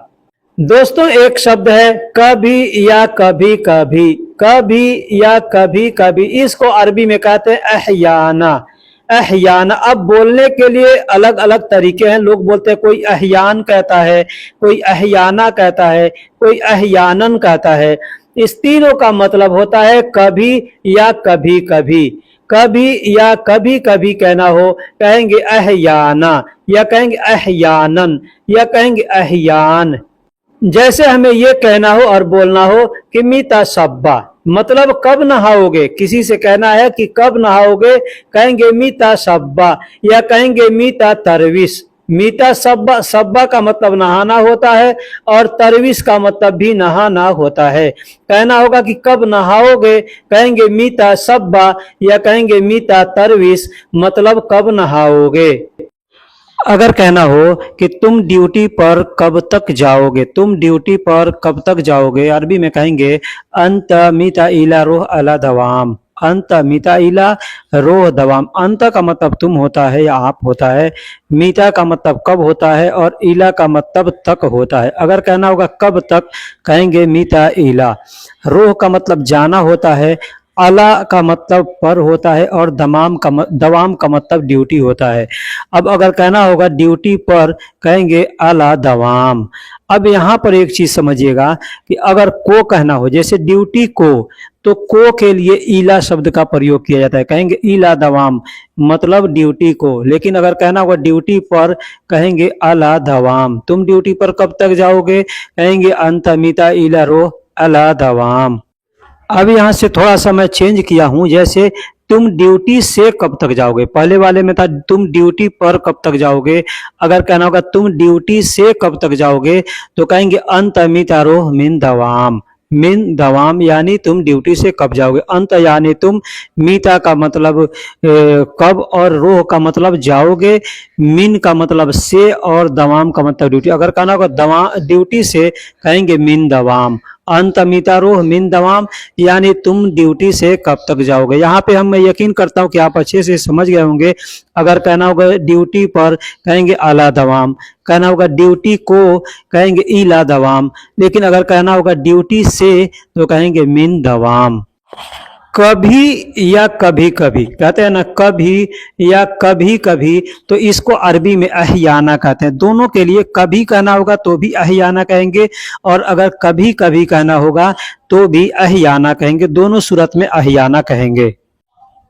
दोस्तों एक शब्द है कभी या कभी कभी, कभी या कभी कभी, इसको अरबी में कहते हैं अहयाना, अहयाना। अब बोलने के लिए अलग अलग तरीके हैं, लोग बोलते हैं कोई अहयान कहता है, कोई अहयाना कहता है, कोई अहयानन कहता है। इस तीनों का मतलब होता है कभी या कभी कभी। कभी या कभी कभी कहना हो कहेंगे अहयाना या कहेंगे अहयानन या कहेंगे अहयान। जैसे हमें ये कहना हो और बोलना हो कि मीता सब्बा मतलब कब नहाओगे, किसी से कहना है कि कब नहाओगे कहेंगे मीता सब्बा या कहेंगे मीता तरविस, मीता सब्बा, सब्बा का मतलब नहाना होता है और तरविश का मतलब भी नहाना होता है। कहना होगा कि कब नहाओगे, कहेंगे मीता सब्बा या कहेंगे मीता तरविश, मतलब कब नहाओगे। अगर कहना हो कि तुम ड्यूटी पर कब तक जाओगे, तुम ड्यूटी पर कब तक जाओगे, अरबी में कहेंगे अंत मीता इला रोह अला दवाम, अंत मीता इला रोह दवाम। अंत का मतलब तुम होता है या आप होता है, मीता का मतलब कब होता है और इला का मतलब तक होता है। अगर कहना होगा कब तक, कहेंगे मीता इला। रोह का मतलब जाना होता है, अला का मतलब पर होता है और दवाम का मतलब ड्यूटी होता है। अब अगर कहना होगा ड्यूटी पर, कहेंगे अला दवाम। अब यहाँ पर एक चीज समझिएगा कि अगर को कहना हो, जैसे ड्यूटी को, तो को के लिए इला शब्द का प्रयोग किया जाता है, कहेंगे इला दवाम, मतलब ड्यूटी को। लेकिन अगर कहना होगा ड्यूटी पर, कहेंगे अला दवाम। तुम ड्यूटी पर कब तक जाओगे, कहेंगे अंत मीता इला रोह अला दवाम। अब यहाँ से थोड़ा सा मैं चेंज किया हूं, जैसे तुम ड्यूटी से कब तक जाओगे, पहले वाले में था तुम ड्यूटी पर कब तक जाओगे। अगर कहना होगा तुम ड्यूटी से कब तक जाओगे, तो कहेंगे अंत मीता रोह मिन दवाम, मिन दवाम यानी तुम ड्यूटी से कब जाओगे। अंत यानी तुम, मीता का मतलब कब और रोह का मतलब जाओगे, मिन का मतलब से और दवाम का मतलब ड्यूटी। अगर कहना होगा दवा ड्यूटी से, कहेंगे मिन दवाम। अंत मीता रोह मिन दवाम यानी तुम ड्यूटी से कब तक जाओगे। यहाँ पे मैं यकीन करता हूँ कि आप अच्छे से समझ गए होंगे। अगर कहना होगा ड्यूटी पर, कहेंगे अला दवाम। कहना होगा ड्यूटी को, कहेंगे इला दवाम। लेकिन अगर कहना होगा ड्यूटी से, तो कहेंगे मिन दवाम। कभी या कभी कभी, कहते हैं ना कभी या कभी कभी, तो इसको अरबी में अहियाना कहते हैं। दोनों के लिए कभी कहना होगा तो भी अहियाना कहेंगे, और अगर कभी कभी कहना होगा तो भी अहियाना कहेंगे। दोनों सूरत में अहियाना कहेंगे।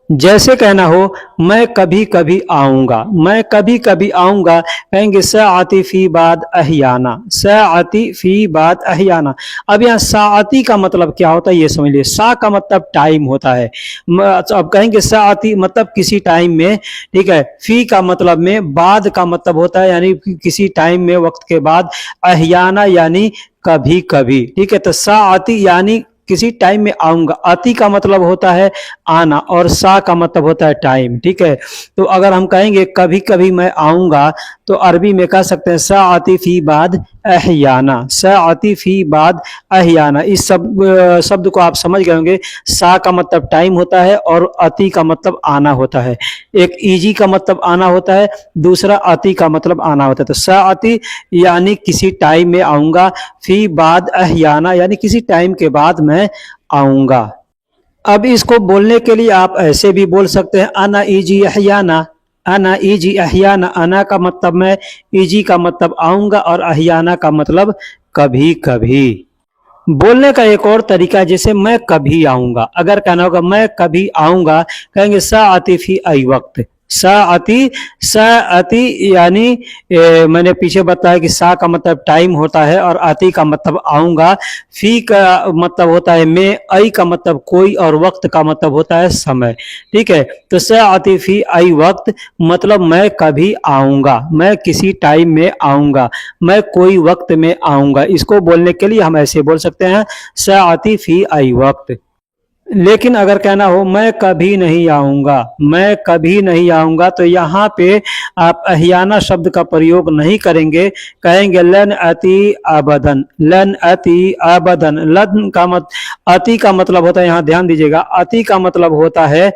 जैसे कहना हो मैं कभी कभी आऊंगा, मैं कभी कभी आऊंगा, कहेंगे साअती फी बाद अहियाना, साअती फी बाद अहियाना। अब यहाँ साअती का मतलब क्या होता है ये समझ लीजिए। सा का मतलब टाइम होता है, अब कहेंगे साअती मतलब किसी टाइम में, ठीक है। फी का मतलब में, बाद का मतलब होता है यानी किसी टाइम में, वक्त के बाद। अहियाना यानी कभी कभी, ठीक है। तो साअती यानी किसी टाइम में आऊंगा। आती का मतलब होता है आना और सा का मतलब होता है टाइम, ठीक है। तो अगर हम कहेंगे कभी कभी मैं आऊंगा, तो अरबी में कह सकते हैं सा आती फी बाद अहियाना, सा आती फी बाद अहियाना। इस शब्द को आप समझ गए होंगे। सा का मतलब टाइम होता है और अति का मतलब आना होता है। एक ईजी का मतलब आना होता है, दूसरा अति का मतलब आना होता है। तो सा आती यानी किसी टाइम में आऊंगा, फी बाद अहियाना यानी किसी टाइम के बाद मैं आऊंगा। अब इसको बोलने के लिए आप ऐसे भी बोल सकते हैं अना ईजी अहियाना, अना ईजी अहियाना। अना का मतलब मैं, ईजी का मतलब आऊंगा और अहियाना का मतलब कभी कभी। बोलने का एक और तरीका, जैसे मैं कभी आऊंगा। अगर कहना होगा मैं कभी आऊंगा, कहेंगे सा आती फी आई वक्त, सा आती यानी मैंने पीछे बताया कि सा का मतलब टाइम होता है और आती का मतलब आऊंगा। फी का मतलब होता है मैं, आई का मतलब कोई और वक्त का मतलब होता है समय, ठीक है। तो सा आती फी आई वक्त मतलब मैं कभी आऊंगा, मैं किसी टाइम में आऊंगा, मैं कोई वक्त में आऊंगा। इसको बोलने के लिए हम ऐसे बोल सकते हैं सा आती फी आई वक्त। लेकिन अगर कहना हो मैं कभी नहीं आऊंगा, मैं कभी नहीं आऊंगा, तो यहाँ पे आप अहियाना शब्द का प्रयोग नहीं करेंगे, कहेंगे लन अति अबदन, लन अति अबदन। लन का अति का मतलब होता है, यहाँ ध्यान दीजिएगा, अति का मतलब होता है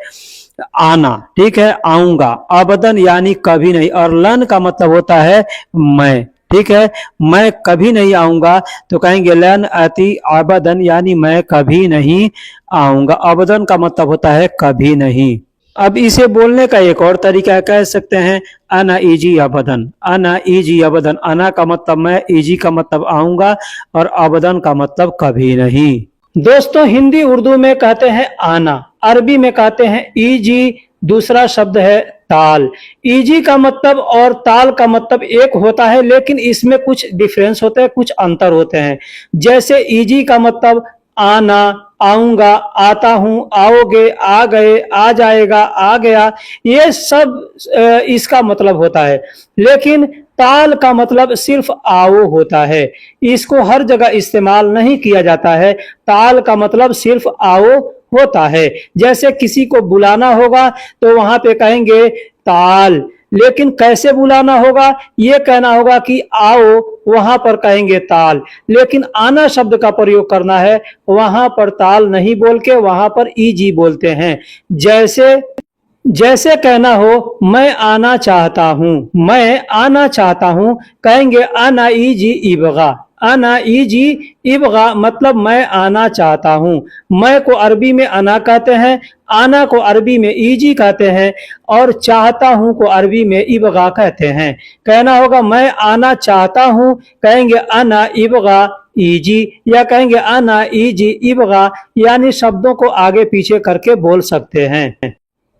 आना, ठीक है, आऊंगा। अबदन यानी कभी नहीं, और लन का मतलब होता है मैं, ठीक है। मैं कभी नहीं आऊंगा, तो कहेंगे लन अति अबदन यानी मैं कभी नहीं आऊंगा। अबदन का मतलब होता है कभी नहीं। अब इसे बोलने का एक और तरीका कह सकते हैं अना ईजी अबदन, अना ईजी अबदन। अना का मतलब मैं, ईजी का मतलब आऊंगा और अबदन का मतलब कभी नहीं। दोस्तों हिंदी उर्दू में कहते हैं आना, अरबी में कहते हैं ईजी, दूसरा शब्द है ताल। ईजी का मतलब और ताल का मतलब एक होता है, लेकिन इसमें कुछ डिफरेंस होते हैं, कुछ अंतर होते हैं। जैसे ईजी का मतलब आना, आऊंगा, आता हूं, आओगे, आ गए, आ जाएगा, आ गया, ये सब इसका मतलब होता है। लेकिन ताल का मतलब सिर्फ आओ होता है, इसको हर जगह इस्तेमाल नहीं किया जाता है। ताल का मतलब सिर्फ आओ होता है। जैसे किसी को बुलाना होगा तो वहां पे कहेंगे ताल, लेकिन कैसे बुलाना होगा, ये कहना होगा कि आओ, वहां पर कहेंगे ताल। लेकिन आना शब्द का प्रयोग करना है, वहां पर ताल नहीं बोल के वहां पर ईजी बोलते हैं। जैसे जैसे कहना हो मैं आना चाहता हूं, मैं आना चाहता हूं, कहेंगे आना ईजी इबगा। आना ईजी इबगा मतलब मैं आना चाहता हूं। मैं को अरबी में अना कहते हैं, आना को अरबी में ईजी कहते हैं, और चाहता हूं को अरबी में इबगा कहते हैं। कहना होगा मैं आना चाहता हूं, कहेंगे आना इबगा ईजी, या कहेंगे आना ईजी इबगा, यानी शब्दों को आगे पीछे करके बोल सकते हैं।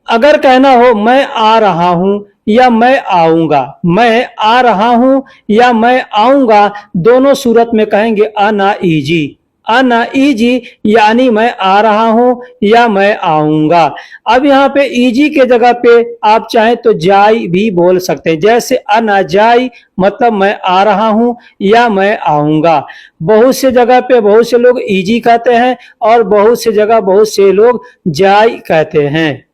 अगर कहना हो मैं आ रहा हूं या मैं आऊंगा, मैं आ रहा हूं या मैं आऊंगा, दोनों सूरत में कहेंगे आना ईजी। आना ईजी यानी मैं आ रहा हूं या मैं आऊंगा। अब यहाँ पे ईजी के जगह पे आप चाहें तो जाई भी बोल सकते हैं। जैसे आना जाई मतलब मैं आ रहा हूं या मैं आऊंगा। बहुत से जगह पे बहुत से लोग ईजी कहते हैं और बहुत से जगह बहुत से लोग जाई कहते हैं।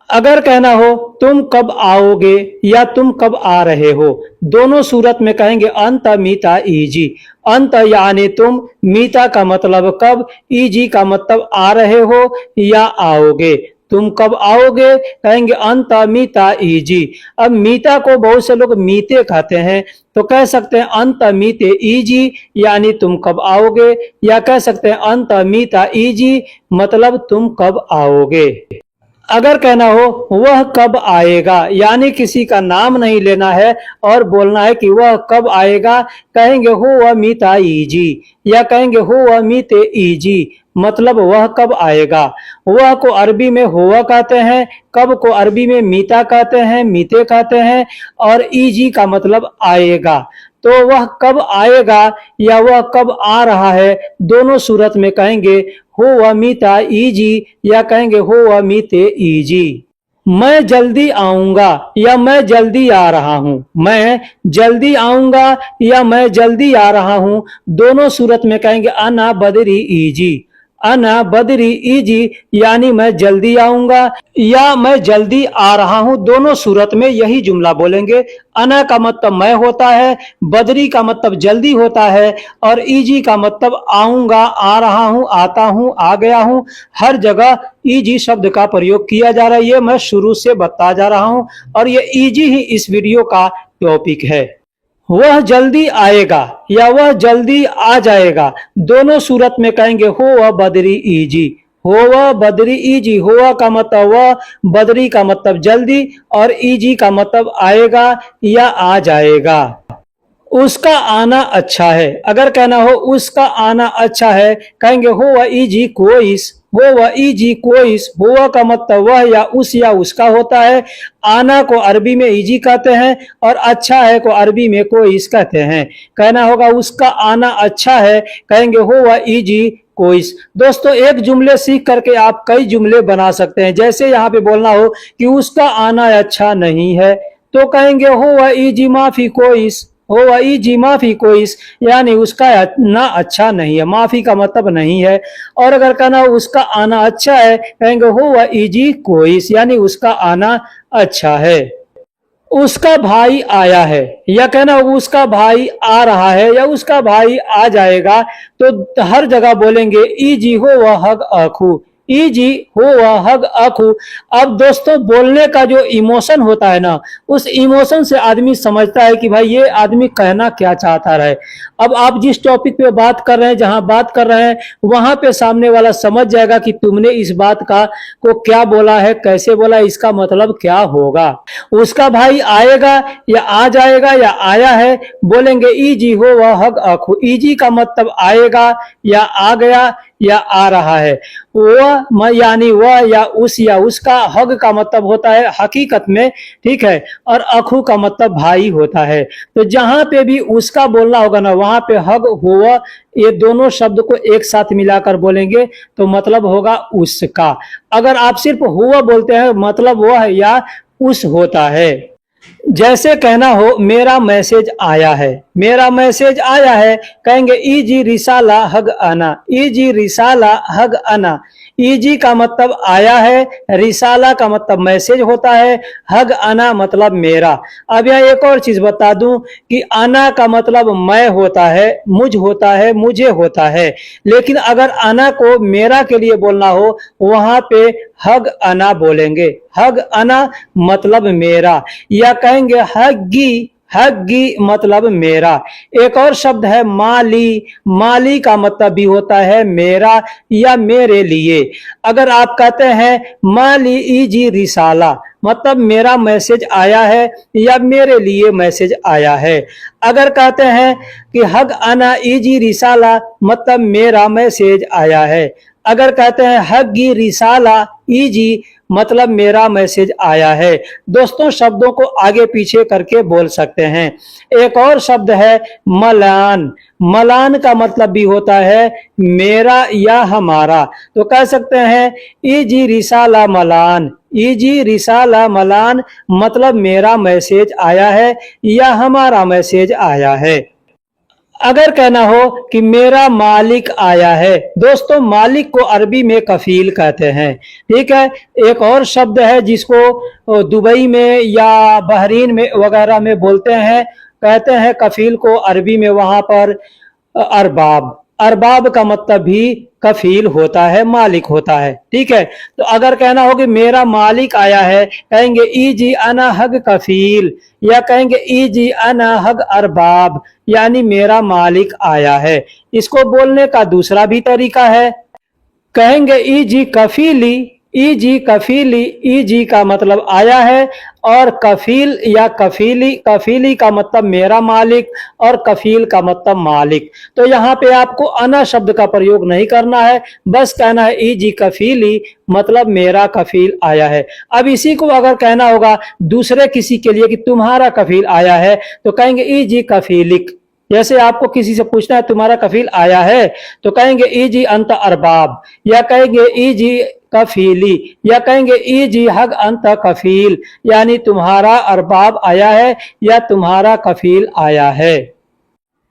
अगर कहना हो तुम कब आओगे या तुम कब आ रहे हो, दोनों सूरत में कहेंगे अंत मीता ईजी। अंत यानी तुम, मीता का मतलब कब, ईजी का मतलब आ रहे हो या आओगे। तुम कब आओगे, कहेंगे अंत मीता ईजी। अब मीता को बहुत से लोग मीते कहते हैं, तो कह सकते हैं अंत मीते ईजी यानी तुम कब आओगे, या कह सकते हैं अंत मीता ईजी मतलब तुम कब आओगे। अगर कहना हो वह कब आएगा, यानी किसी का नाम नहीं लेना है और बोलना है कि वह कब आएगा, कहेंगे हो वह मीता ईजी, या कहेंगे हो वह मीते ईजी मतलब वह कब आएगा। वह को अरबी में हुआ कहते हैं, कब को अरबी में मीता कहते हैं, मीते कहते हैं, और ईजी का मतलब आएगा। तो वह कब आएगा या वह कब आ रहा है, दोनों सूरत में कहेंगे हो वह मीता ईजी, या कहेंगे हो वह मीते ईजी। मैं जल्दी आऊंगा या मैं जल्दी आ रहा हूं, मैं जल्दी आऊंगा या मैं जल्दी आ रहा हूं, दोनों सूरत में कहेंगे अना बदरी ईजी। अना बदरी ईजी यानी मैं जल्दी आऊंगा या मैं जल्दी आ रहा हूं, दोनों सूरत में यही जुमला बोलेंगे। अना का मतलब मैं होता है, बदरी का मतलब जल्दी होता है, और ईजी का मतलब आऊंगा, आ रहा हूं, आता हूं, आ गया हूं। हर जगह ईजी शब्द का प्रयोग किया जा रहा है, ये मैं शुरू से बता जा रहा हूं, और ये ईजी ही इस वीडियो का टॉपिक है। वह जल्दी आएगा या वह जल्दी आ जाएगा, दोनों सूरत में कहेंगे हो वह बदरी ईजी। हो वह बदरी ईजी, हुआ का मतलब वह, बदरी का मतलब जल्दी, और ईजी का मतलब आएगा या आ जाएगा। उसका आना अच्छा है, अगर कहना हो उसका आना अच्छा है, कहेंगे हो वह ईजी कोइस। हो वह ईजी कोइस, हुआ का मतलब वह या उस या उसका होता है। आना को अरबी में ईजी कहते हैं और अच्छा है को अरबी में कोइस कहते हैं। कहना होगा उसका आना अच्छा है, कहेंगे हो वह ईजी कोइस। दोस्तों एक जुमले सीख करके आप कई जुमले बना सकते हैं। जैसे यहाँ पे बोलना हो कि उसका आना अच्छा नहीं है, तो कहेंगे हो वह ईजी माफी कोइस। हो वह ईजी माफी कोइस यानी उसका ना अच्छा नहीं है, माफी का मतलब नहीं है। और अगर कहना हो उसका आना अच्छा है, कहेंगे हो वह ईजी कोइस यानी उसका आना अच्छा है। उसका भाई आया है, या कहना उसका भाई आ रहा है या उसका भाई आ जाएगा, तो हर जगह बोलेंगे ईजी हो वह हग आखू। ईजी हो वह हग आखू। अब दोस्तों बोलने का जो इमोशन होता है ना, उस इमोशन से आदमी समझता है कि भाई ये आदमी कहना क्या चाहता है। अब आप जिस टॉपिक पे बात कर रहे हैं, जहां बात कर रहे हैं, वहां पे सामने वाला समझ जाएगा कि तुमने इस बात का को क्या बोला है, कैसे बोला, इसका मतलब क्या होगा। उसका भाई आएगा या आ जाएगा या आया है, बोलेंगे ईजी हो वह हग आखू। ईजी का मतलब आएगा या आ गया, या आ रहा है। वह यानी वह या उसका, हग का मतलब होता है हकीकत में, ठीक है, और अखू का मतलब भाई होता है। तो जहां पे भी उसका बोलना होगा ना, वहां पे हग, हुआ, ये दोनों शब्द को एक साथ मिलाकर बोलेंगे तो मतलब होगा उसका। अगर आप सिर्फ हुआ बोलते हैं मतलब वह या उस होता है। जैसे कहना हो मेरा मैसेज आया है, मेरा मैसेज आया है, कहेंगे इजी रिसाला हग आना, इजी रिसाला हग आना। इजी का मतलब आया है, रिसाला का मतलब मैसेज होता है, हग आना मतलब मेरा। अब यहाँ एक और चीज बता दूं कि आना का मतलब मैं होता है, मुझ होता है, मुझे होता है। लेकिन अगर आना को मेरा के लिए बोलना हो, वहां पे हग आना बोलेंगे, हग आना मतलब मेरा, या कहेंगे हग्गी, हग्गी मतलब मेरा। एक और शब्द है माली, माली का मतलब भी होता है मेरा या मेरे लिए। अगर आप कहते हैं माली इजी रिसाला, मतलब मेरा मैसेज आया है या मेरे लिए मैसेज आया है। अगर कहते हैं कि हग आना इजी रिसाला, मतलब मेरा मैसेज आया है। अगर कहते हैं हग्गी रिसाला इजी, मतलब मेरा मैसेज आया है। दोस्तों शब्दों को आगे पीछे करके बोल सकते हैं। एक और शब्द है मलान, मलान का मतलब भी होता है मेरा या हमारा। तो कह सकते हैं इजी रिसाला मलान, इजी रिसाला मलान, मतलब मेरा मैसेज आया है या हमारा मैसेज आया है। अगर कहना हो कि मेरा मालिक आया है, दोस्तों मालिक को अरबी में कफील कहते हैं, ठीक है। एक और शब्द है जिसको दुबई में या बहरीन में वगैरह में बोलते हैं, कहते हैं कफील को अरबी में वहां पर अरबाब। अरबाब का मतलब भी कफील होता है, मालिक होता है, ठीक है। तो अगर कहना हो कि मेरा मालिक आया है, कहेंगे इजी अना हग कफील, या कहेंगे इजी अना हग अरबाब, यानी मेरा मालिक आया है। इसको बोलने का दूसरा भी तरीका है, कहेंगे इजी कफीली, इजी कफीली, इजी का मतलब आया है, और कफील या कफीली, कफीली का मतलब मेरा मालिक, और कफील का मतलब मालिक। तो यहाँ पे आपको अना शब्द का प्रयोग नहीं करना है, बस कहना है इजी कफीली, मतलब मेरा कफील आया है। अब इसी को अगर कहना होगा दूसरे किसी के लिए कि तुम्हारा कफील आया है, तो कहेंगे इजी कफीलिक। जैसे आपको किसी से पूछना है तुम्हारा कफील आया है, तो कहेंगे इजी अंत अरबाब, या कहेंगे इजी कफीली, या कहेंगे इजी हग अंत कफील, यानी तुम्हारा अरबाब आया है या तुम्हारा कफील आया है।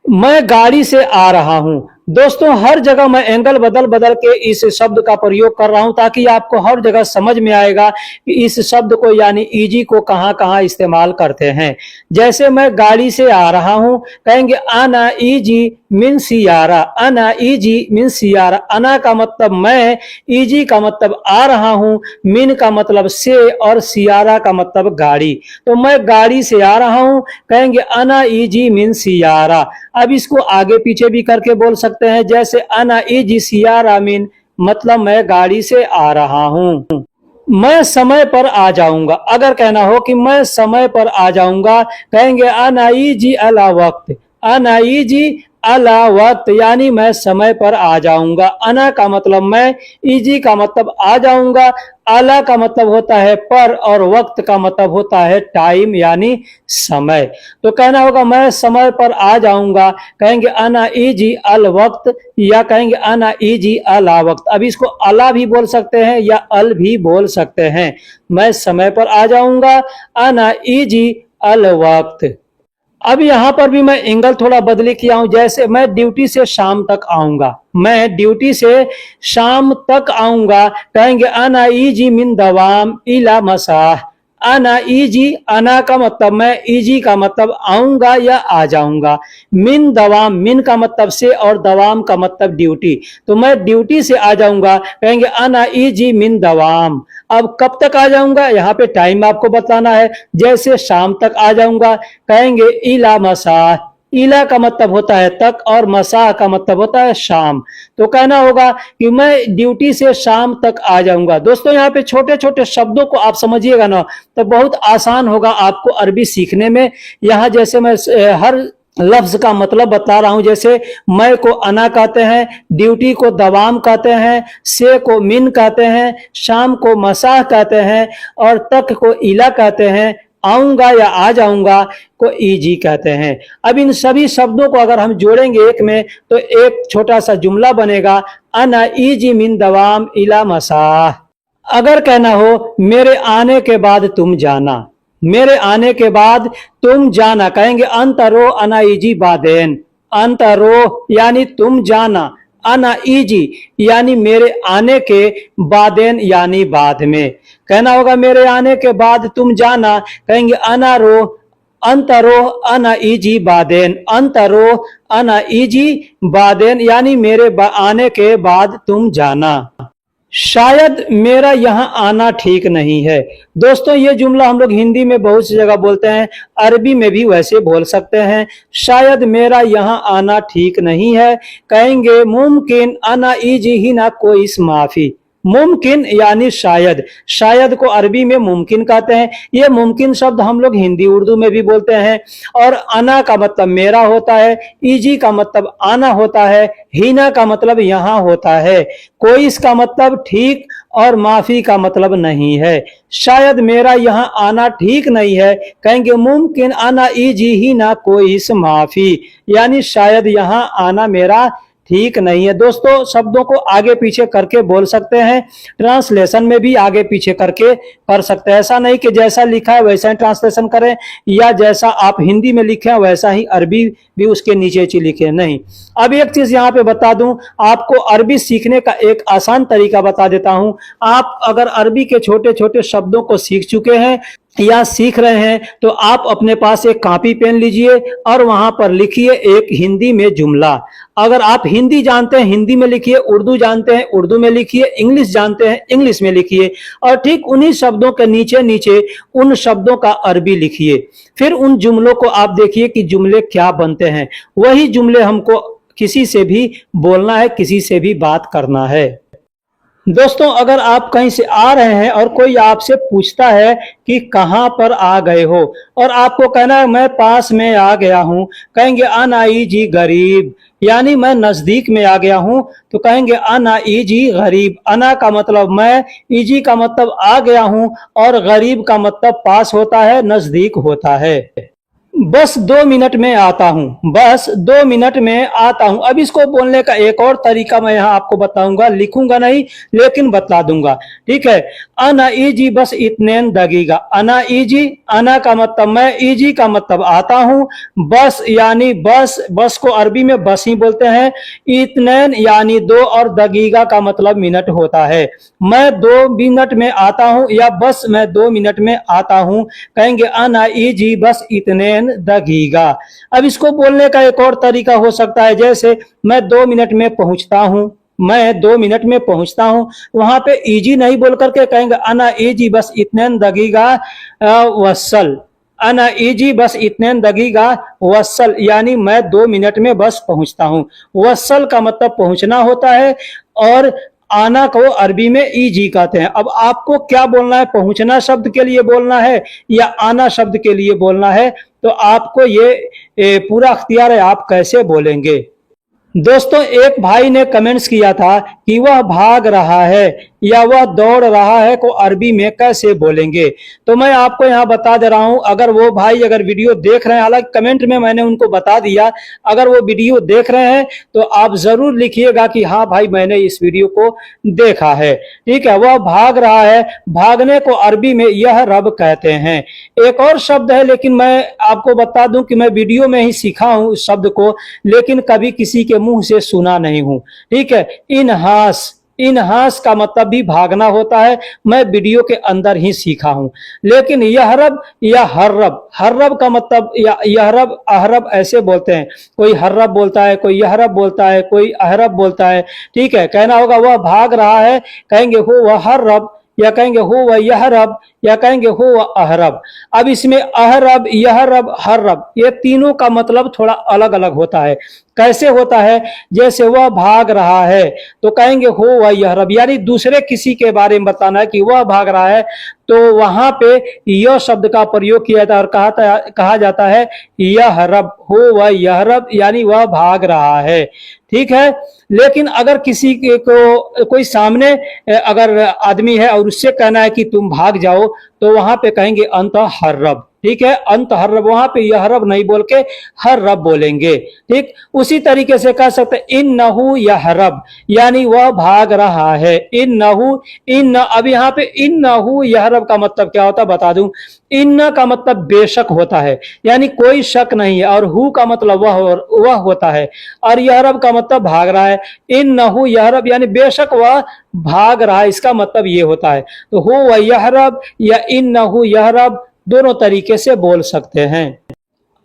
मैं गाड़ी से आ रहा हूं, दोस्तों हर जगह मैं एंगल बदल बदल के इस शब्द का प्रयोग कर रहा हूं ताकि आपको हर जगह समझ में आएगा कि इस शब्द को यानी इजी को कहां कहां इस्तेमाल करते हैं। जैसे मैं गाड़ी से आ रहा हूं, कहेंगे आना इजी मिन सियारा, आना इजी मिन सियारा। आना का मतलब मैं, इजी का मतलब आ रहा हूं, मिन का मतलब से, और सियारा का मतलब गाड़ी। तो मैं गाड़ी से आ रहा हूं, कहेंगे आना इजी मिन सियारा। अब इसको आगे पीछे भी करके बोल सकते हैं, जैसे अना इजी सियारा मिन, मतलब मैं गाड़ी से आ रहा हूं। मैं समय पर आ जाऊंगा, अगर कहना हो कि मैं समय पर आ जाऊंगा, कहेंगे अना इजी अला वक्त, अना इजी अला वक्त, यानी मैं समय पर आ जाऊंगा। अना का मतलब मैं, इजी का मतलब आ जाऊंगा, अला का मतलब होता है पर, और वक्त का मतलब होता है टाइम यानी समय। तो कहना होगा मैं समय पर आ जाऊंगा, कहेंगे अना इजी अल वक्त, या कहेंगे अना इजी अला वक्त। अब इसको अला भी बोल सकते हैं या अल भी बोल सकते हैं। मैं समय पर आ जाऊंगा, अना इजी अल वक्त। अब यहां पर भी मैं एंगल थोड़ा बदली किया हूं, जैसे मैं ड्यूटी से शाम तक आऊंगा, मैं ड्यूटी से शाम तक आऊंगा, कहेंगे अना इजी मिन दवाम इला मसाह। अना इजी, अना का मतलब मैं, इजी का मतलब आऊंगा या आ जाऊंगा। मिन दवाम, मिन का मतलब से, और दवाम का मतलब ड्यूटी। तो मैं ड्यूटी से आ जाऊंगा, कहेंगे अना इजी मिन दवाम। अब कब तक आ जाऊंगा, यहाँ पे टाइम आपको बताना है। जैसे शाम तक आ जाऊंगा, कहेंगे इला मसा। इला का मतलब होता है तक, और मसा का मतलब होता है शाम। तो कहना होगा कि मैं ड्यूटी से शाम तक आ जाऊंगा। दोस्तों यहाँ पे छोटे छोटे शब्दों को आप समझिएगा ना, तो बहुत आसान होगा आपको अरबी सीखने में। यहाँ जैसे मैं हर लफ्ज का मतलब बता रहा हूं। जैसे मैं को अना कहते हैं, ड्यूटी को दवाम कहते हैं, से को मिन कहते हैं, शाम को मसाह कहते हैं और तक को इला कहते हैं, आऊंगा या आ जाऊंगा को ईजी कहते हैं। अब इन सभी शब्दों को अगर हम जोड़ेंगे एक में तो एक छोटा सा जुमला बनेगा, अना ईजी मिन दवाम इला मसाह। अगर कहना हो मेरे आने के बाद तुम जाना, मेरे आने के बाद तुम जाना, कहेंगे अंतरो अना इजी बादेन। अंतरो यानी तुम जाना, अना इजी यानी मेरे आने के, बादेन यानी बाद में। कहना होगा मेरे आने के बाद तुम जाना, कहेंगे अनारो अंतरो अना इजी बादेन। अंतरो अना इजी बादेन यानी मेरे आने के बाद तुम जाना। शायद मेरा यहां आना ठीक नहीं है। दोस्तों ये जुमला हम लोग हिंदी में बहुत सी जगह बोलते हैं, अरबी में भी वैसे बोल सकते हैं। शायद मेरा यहां आना ठीक नहीं है, कहेंगे मुमकिन अना इजी ही ना कोई इस माफी। मुमकिन यानी शायद, शायद को अरबी में मुमकिन कहते हैं। ये मुमकिन शब्द हम लोग हिंदी उर्दू में भी बोलते हैं। और अना का मतलब मेरा होता है, इजी का मतलब आना होता है, हीना का मतलब यहां होता है, कोई इसका मतलब ठीक और माफी का मतलब नहीं है। शायद मेरा यहां आना ठीक नहीं है, कहेंगे मुमकिन आना इजी ही ना कोई इस माफी, यानी शायद यहां आना मेरा ठीक नहीं है। दोस्तों शब्दों को आगे पीछे करके बोल सकते हैं, ट्रांसलेशन में भी आगे पीछे करके कर सकते हैं। ऐसा नहीं कि जैसा लिखा है वैसा ही ट्रांसलेशन करें या जैसा आप हिंदी में लिखे हैं वैसा ही अरबी भी उसके नीचे लिखे, नहीं। अब एक चीज यहाँ पे बता दूं, आपको अरबी सीखने का एक आसान तरीका बता देता हूं। आप अगर अरबी के छोटे छोटे शब्दों को सीख चुके हैं या सीख रहे हैं तो आप अपने पास एक कॉपी पेन लीजिए और वहां पर लिखिए एक हिंदी में जुमला। अगर आप हिंदी जानते हैं हिंदी में लिखिए, उर्दू जानते हैं उर्दू में लिखिए, इंग्लिश जानते हैं इंग्लिश में लिखिए और ठीक उन्हीं शब्दों के नीचे नीचे उन शब्दों का अरबी लिखिए। फिर उन जुमलों को आप देखिए कि जुमले क्या बनते हैं। वही जुमले हमको किसी से भी बोलना है, किसी से भी बात करना है। दोस्तों अगर आप कहीं से आ रहे हैं और कोई आपसे पूछता है कि कहां पर आ गए हो और आपको कहना है मैं पास में आ गया हूं, कहेंगे अनाई जी गरीब, यानी मैं नजदीक में आ गया हूं, तो कहेंगे अना इजी गरीब। अना का मतलब मैं, इजी का मतलब आ गया हूं और गरीब का मतलब पास होता है, नजदीक होता है। बस 2 मिनट में आता हूं, बस 2 मिनट में आता हूं। अब इसको बोलने का एक और तरीका मैं यहां आपको बताऊंगा, लिखूंगा नहीं लेकिन बता दूंगा, ठीक है। अना इजी बस इतनेन दगीगा। अना इजी, अना का मतलब मैं, इजी का मतलब आता हूं, बस यानी बस, बस को अरबी में बस ही बोलते हैं, इतनेन यानी 2 और दगीगा का मतलब मिनट होता है। मैं 2 मिनट में आता हूं या बस मैं 2 मिनट में आता हूं, कहेंगे अना इजी बस इतनेन दगीगा। अब इसको बोलने का एक और तरीका हो सकता है, जैसे मैं 2 मिनट में पहुंचता हूं, मैं 2 मिनट में पहुंचता हूं, वहां पे इजी नहीं बोल करके कहेंगे अना इजी बस इतनेन दगीगा वसल। अना इजी बस इतनेन दगीगा वसल, यानी मैं 2 मिनट में बस पहुंचता हूं। वसल का मतलब पहुंचना होता है और आना को अरबी में इजी कहते हैं। अब आपको क्या बोलना है, पहुंचना शब्द के लिए बोलना है या आना शब्द के लिए बोलना है, तो आपको ये पूरा अख्तियार है, आप कैसे बोलेंगे। दोस्तों एक भाई ने कमेंट्स किया था कि वह भाग रहा है या वह दौड़ रहा है को अरबी में कैसे बोलेंगे, तो मैं आपको यहां बता दे रहा हूं। अगर वो भाई अगर वीडियो देख रहे हैं, हालांकि कमेंट में मैंने उनको बता दिया, अगर वो वीडियो देख रहे हैं तो आप जरूर लिखिएगा कि हाँ भाई मैंने इस वीडियो को देखा है, ठीक है। वह भाग रहा है, भागने को अरबी में यह रब कहते हैं। एक और शब्द है लेकिन मैं आपको बता दूं कि मैं वीडियो में ही सीखा हूं इस शब्द को, लेकिन कभी किसी के मुंह से सुना नहीं हूं, ठीक है। इनहास, इनहास का मतलब भी भागना होता है, मैं वीडियो के अंदर ही सीखा हूं। लेकिन यहरब या हर्रब, हर्रब का मतलब या यहरब अहरब ऐसे बोलते हैं, कोई हर्रब बोलता है, कोई यहरब बोलता है, कोई अहरब बोलता है, ठीक है। कहना होगा वह भाग रहा है, कहेंगे हो वह हर्रब या कहेंगे हो वह यहरब या कहेंगे हो अहरब। अब इसमें अहरब, यहरब, हर्रब ये तीनों का मतलब थोड़ा अलग अलग होता है। कैसे होता है? जैसे वह भाग रहा है तो कहेंगे हो वह यहरब, यानी दूसरे किसी के बारे में बताना है कि वह भाग रहा है, तो वहां पे यह शब्द का प्रयोग किया जाता है और कहा जाता है यहरब, हो वह यहरब, यानी वह भाग रहा है। ठीक है। लेकिन अगर किसी को कोई सामने अगर आदमी है और उससे कहना है कि तुम भाग जाओ, तो वहां पे कहेंगे अंत हर्रब। ठीक है, अंत हर्रब, वहां पे यहरब नहीं बोल के हर्रब बोलेंगे। ठीक, उसी तरीके से कह सकते हैं इन नहु यहरब, यानी वह भाग रहा है। इन नहु, इन, अब यहाँ पे इन नहु यहरब का मतलब क्या होता है बता दूं। इन का मतलब बेशक होता है, यानी कोई शक नहीं है, और हु का मतलब वह होता है, और यहरब का मतलब भाग रहा है। इन नहु यहरब यानी बेशक वह भाग रहा है, इसका मतलब ये होता है। तो हो वह यहरब या इन नहु यहरब दोनों तरीके से बोल सकते हैं।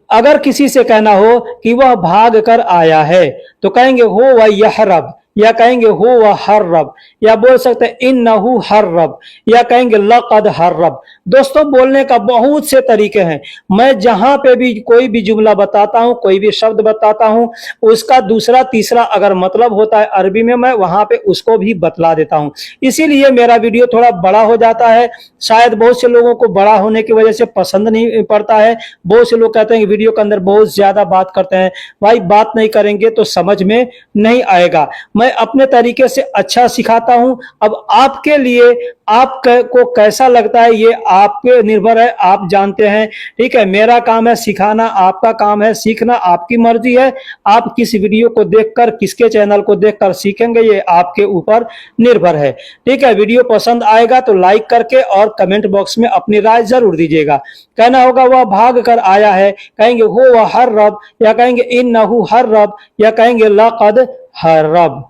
अगर किसी से कहना हो कि वह भाग कर आया है, तो कहेंगे हो वह यहरब, या कहेंगे हो वह हर्रब, या बोल सकते हैं इन्नहु हर्रब, या कहेंगे लक़द हर्रब। दोस्तों, बोलने का बहुत से तरीके हैं। मैं जहां पे भी कोई भी जुमला बताता हूं, कोई भी शब्द बताता हूं, उसका दूसरा तीसरा अगर मतलब होता है अरबी में, मैं वहां पे उसको भी बतला देता हूं। इसीलिए मेरा वीडियो थोड़ा बड़ा हो जाता है। शायद बहुत से लोगों को बड़ा होने की वजह से पसंद नहीं पड़ता है। बहुत से लोग कहते हैं कि वीडियो के अंदर बहुत ज्यादा बात करते हैं। भाई, बात नहीं करेंगे तो समझ में नहीं आएगा। मैं अपने तरीके से अच्छा सिखाता हूं। अब आपके लिए आपको कैसा लगता है ये आप पे निर्भर है, आप जानते हैं। ठीक है, मेरा काम है सिखाना, आपका काम है सीखना, आपकी मर्जी है। आप किस वीडियो को देखकर, किसके चैनल को देखकर सीखेंगे, ये आपके ऊपर निर्भर है। ठीक है, वीडियो पसंद आएगा तो लाइक करके और कमेंट बॉक्स में अपनी राय जरूर दीजिएगा। कहना होगा वह भाग कर आया है, कहेंगे हो वह हर्रब, या कहेंगे इन्नहु हर्रब, या कहेंगे लक़द हर्रब।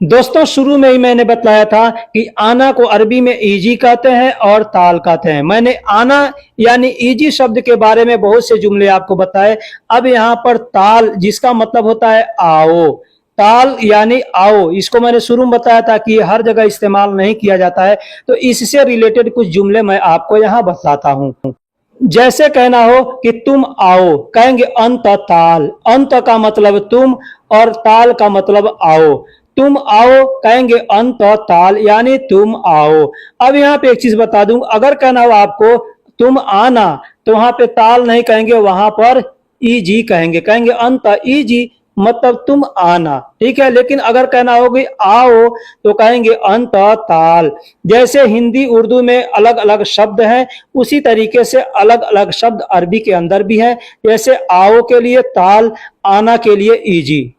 दोस्तों, शुरू में ही मैंने बताया था कि आना को अरबी में ईजी कहते हैं और ताल कहते हैं। मैंने आना यानी ईजी शब्द के बारे में बहुत से जुमले आपको बताए। अब यहाँ पर ताल, जिसका मतलब होता है आओ, ताल यानी आओ, इसको मैंने शुरू में बताया था कि हर जगह इस्तेमाल नहीं किया जाता है, तो इससे रिलेटेड कुछ जुमले मैं आपको यहाँ बताता हूँ। जैसे कहना हो कि तुम आओ, कहेंगे अंत ताल। अंत का मतलब तुम और ताल का मतलब आओ। तुम आओ, कहेंगे अंत ताल, यानी तुम आओ। अब यहाँ पे एक चीज बता दूं, अगर कहना हो आपको तुम आना, तो वहां पे ताल नहीं कहेंगे, वहां पर ईजी कहेंगे। कहेंगे अंत ईजी, मतलब तुम आना। ठीक है, लेकिन अगर कहना होगी आओ, तो कहेंगे अंत ताल। जैसे हिंदी उर्दू में अलग अलग शब्द हैं, उसी तरीके से अलग अलग शब्द अरबी के अंदर भी हैं। जैसे आओ के लिए ताल, आना के लिए ईजी।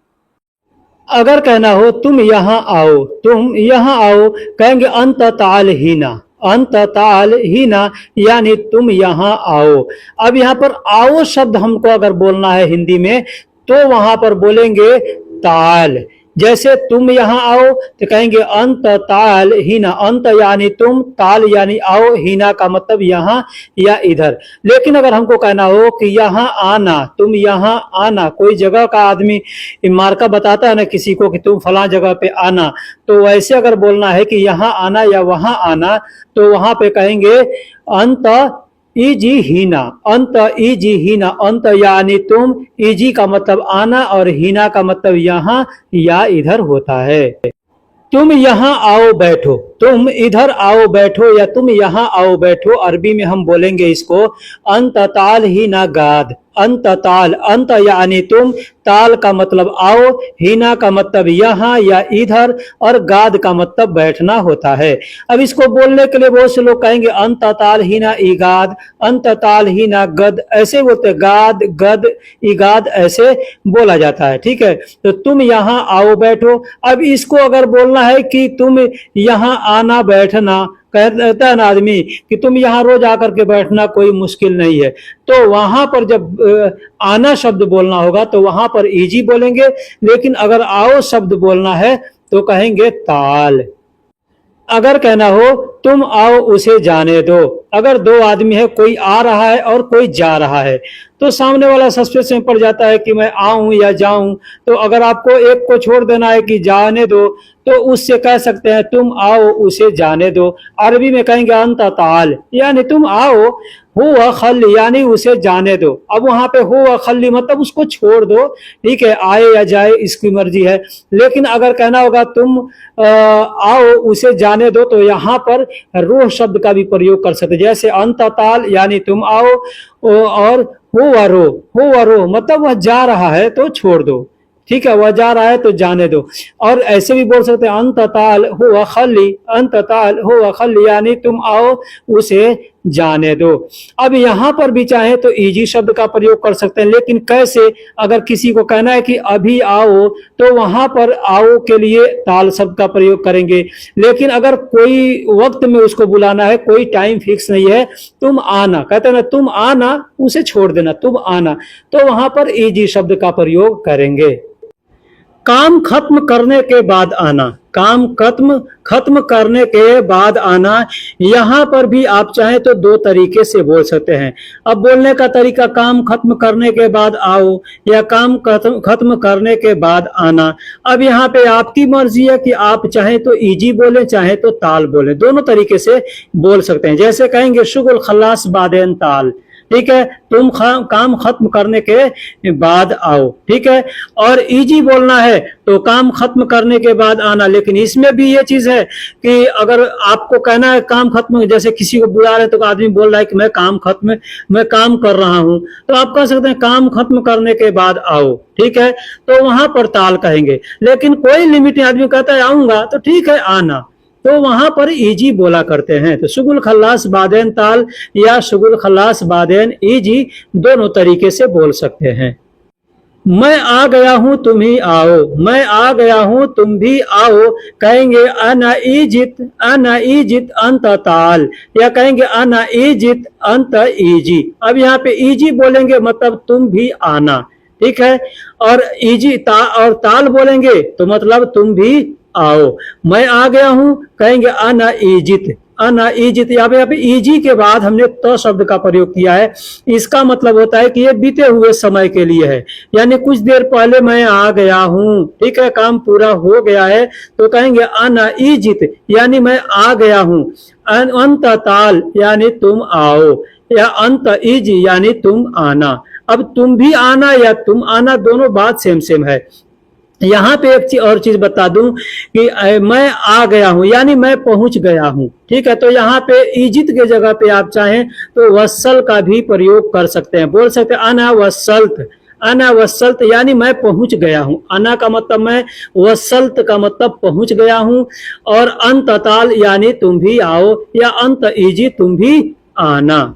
अगर कहना हो तुम यहाँ आओ, तुम यहाँ आओ, कहेंगे अंत ताल हीना। अंत ताल हीना यानी तुम यहाँ आओ। अब यहाँ पर आओ शब्द हमको अगर बोलना है हिंदी में, तो वहां पर बोलेंगे ताल। जैसे तुम यहाँ आओ तो कहेंगे अंत ताल हीना। अंत यानी तुम, ताल यानी आओ, हीना का मतलब यहाँ या इधर। लेकिन अगर हमको कहना हो कि यहाँ आना, तुम यहाँ आना, कोई जगह का आदमी मार्का बताता है ना किसी को कि तुम फला जगह पे आना, तो वैसे अगर बोलना है कि यहाँ आना या वहां आना, तो वहां पे कहेंगे अंत ईजी हीना। अंत ईजी हीना, अंत यानी तुम, ईजी का मतलब आना, और हीना का मतलब यहाँ या इधर होता है। तुम यहाँ आओ बैठो, तुम इधर आओ बैठो, या तुम यहाँ आओ बैठो, अरबी में हम बोलेंगे इसको अंत ताल हीना गाद। अंत ताल, अंत यानी तुम, ताल का मतलब आओ, हीना का मतलब यहाँ या इधर, और गाद का मतलब बैठना होता है। अब इसको बोलने के लिए बहुत से लोग कहेंगे अंत ताल हीना इगाद, अंत ताल हीना गद, ऐसे बोलते, गाद गद इगाद ऐसे बोला जाता है। ठीक है, तो तुम यहाँ आओ बैठो। अब इसको अगर बोलना है कि तुम यहाँ आना बैठना, कहता है ना आदमी कि तुम यहाँ रोज आकर के बैठना कोई मुश्किल नहीं है, तो वहां पर जब आना शब्द बोलना होगा तो वहां पर ईजी बोलेंगे। लेकिन अगर आओ शब्द बोलना है तो कहेंगे ताल। अगर कहना हो तुम आओ उसे जाने दो, अगर दो आदमी है, कोई आ रहा है और कोई जा रहा है, तो सामने वाला सस्पेंस में पड़ जाता है कि मैं आऊं या जाऊं। तो अगर आपको एक को छोड़ देना है कि जाने दो, तो उससे कह सकते हैं तुम आओ उसे जाने दो। अरबी में कहेंगे अंत ताल, यानी तुम आओ, हुआ खल्ली यानी उसे जाने दो। अब वहां पे हुआ खल्ली मतलब उसको छोड़ दो, ठीक है, आए या जाए इसकी मर्जी है। लेकिन अगर कहना होगा तुम आओ उसे जाने दो, तो यहाँ पर रूह शब्द का भी प्रयोग कर सकते, जैसे अंत ताल यानी तुम आओ, और हुआ रो मतलब वह जा रहा है तो छोड़ दो, ठीक है, वह जा रहा है तो जाने दो। और ऐसे भी बोल सकते हैं अंत ताल हुआ खल्ली, अंत ताल हुआ खल्ली यानी तुम आओ उसे जाने दो। अब यहाँ पर भी चाहे तो इजी शब्द का प्रयोग कर सकते हैं, लेकिन कैसे? अगर किसी को कहना है कि अभी आओ, तो वहां पर आओ के लिए ताल शब्द का प्रयोग करेंगे। लेकिन अगर कोई वक्त में उसको बुलाना है, कोई टाइम फिक्स नहीं है, तुम आना, कहते हैं ना तुम आना, उसे छोड़ देना, तुम आना, तो वहां पर इजी शब्द का प्रयोग करेंगे। काम खत्म करने के बाद आना, काम खत्म करने के बाद आना, यहां पर भी आप चाहें तो दो तरीके से बोल सकते हैं। अब बोलने का तरीका काम खत्म करने के बाद आओ या काम खत्म करने के बाद आना। अब यहाँ पे आपकी मर्जी है कि आप चाहें तो इजी बोले, चाहे तो ताल बोले, दोनों तरीके से बोल सकते हैं। जैसे कहेंगे शुगुल खल्लास बादेन ताल, ठीक है, तुम काम खत्म करने के बाद आओ, ठीक है। और इजी बोलना है तो काम खत्म करने के बाद आना। लेकिन इसमें भी ये चीज है कि अगर आपको कहना है काम खत्म, जैसे किसी को बुला रहे तो आदमी बोल रहा है कि मैं काम कर रहा हूं, तो आप कह सकते हैं काम खत्म करने के बाद आओ, ठीक है, तो वहां पर ताल कहेंगे। लेकिन कोई लिमिट नहीं, आदमी कहता है आऊंगा तो ठीक है आना, तो वहां पर इजी बोला करते हैं। तो शुगुल खल्लास बादेन ताल या शुगुल खल्लास बादेन इजी दोनों तरीके से बोल सकते हैं। मैं आ गया हूं तुम ही आओ, मैं आ गया हूं तुम भी आओ, कहेंगे अना इजित अंत ताल, या कहेंगे अना इजित अंत इजी। अब यहाँ पे इजी बोलेंगे मतलब तुम भी आना, ठीक है, और इजी और ताल बोलेंगे तो मतलब तुम भी आओ। मैं आ गया हूं कहेंगे अना इजित, यहाँ पे इजी के बाद हमने तो शब्द का प्रयोग किया है। इसका मतलब होता है कि ये बीते हुए समय के लिए है, यानी कुछ देर पहले मैं आ गया हूं, ठीक है, काम पूरा हो गया है, तो कहेंगे अना इजित यानी मैं आ गया हूं। अंत ताल यानी तुम आओ, या अंत इजी यानी तुम आना। अब तुम भी आना या तुम आना दोनों बात सेम है। यहाँ पे एक और चीज बता दूं कि मैं आ गया हूं यानी मैं पहुंच गया हूं, ठीक है, तो यहाँ पे इजित के जगह पे आप चाहें तो वसल का भी प्रयोग कर सकते हैं, बोल सकते हैं अना वसल्त यानी मैं पहुंच गया हूं। अना का मतलब मैं, वसल्त का मतलब पहुंच गया हूं। और अंत ताल यानी तुम भी आओ, या अंत इजी तुम भी आना।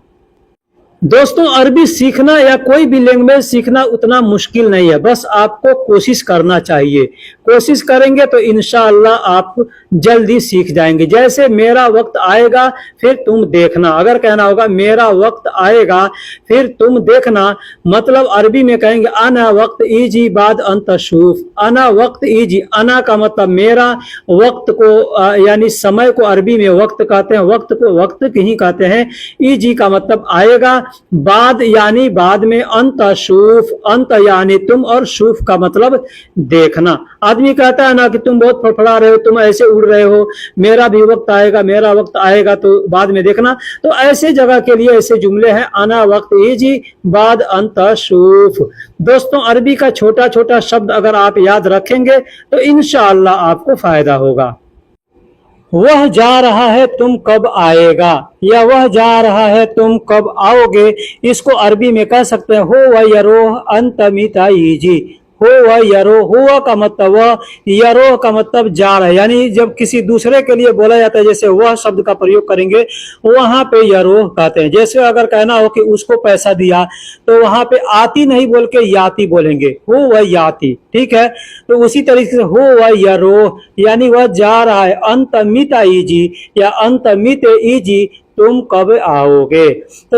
दोस्तों, अरबी सीखना या कोई भी लैंग्वेज सीखना उतना मुश्किल नहीं है, बस आपको कोशिश करना चाहिए। कोशिश करेंगे तो इंशाअल्लाह आप जल्दी सीख जाएंगे। जैसे मेरा वक्त आएगा फिर तुम देखना, अगर कहना होगा मेरा वक्त आएगा फिर तुम देखना, मतलब अरबी में कहेंगे अना वक्त इजी बाद अंतशूफ। अना वक्त इजी, अना का मतलब मेरा, वक्त को यानी समय को अरबी में वक्त कहते हैं, वक्त को वक्त ही कहते हैं। इजी का मतलब आएगा, बाद यानी बाद में, अंतशूफ, अंत यानी तुम, और शूफ का मतलब देखना। आदमी कहता है ना कि तुम बहुत फड़फड़ा रहे हो, तुम ऐसे उड़ रहे हो, मेरा भी वक्त आएगा, मेरा वक्त आएगा तो बाद में देखना। तो ऐसे जगह के लिए ऐसे जुमले हैं अना वक्त इजी बाद अंतशूफ। दोस्तों, अरबी का छोटा छोटा शब्द अगर आप याद रखेंगे तो इंशाअल्लाह आपको फायदा होगा। वह जा रहा है तुम कब आएगा, या वह जा रहा है तुम कब आओगे, इसको अरबी में कह सकते हैं हो व यरोह अंतमिता इजी। हो व यरो, हुआ का मतलब वह, यरोह का मतलब जा रहा है, यानी जब किसी दूसरे के लिए बोला जाता है जैसे वह शब्द का प्रयोग करेंगे वहां पे यरोह कहते हैं। जैसे अगर कहना हो कि उसको पैसा दिया तो वहां पे आती नहीं बोल के याती बोलेंगे, हो व याती, ठीक है। तो उसी तरीके से हो व यरोह यानी वह जा रहा है, अंतमिता इजी या अंतमित इजी तुम कब आओगे। तो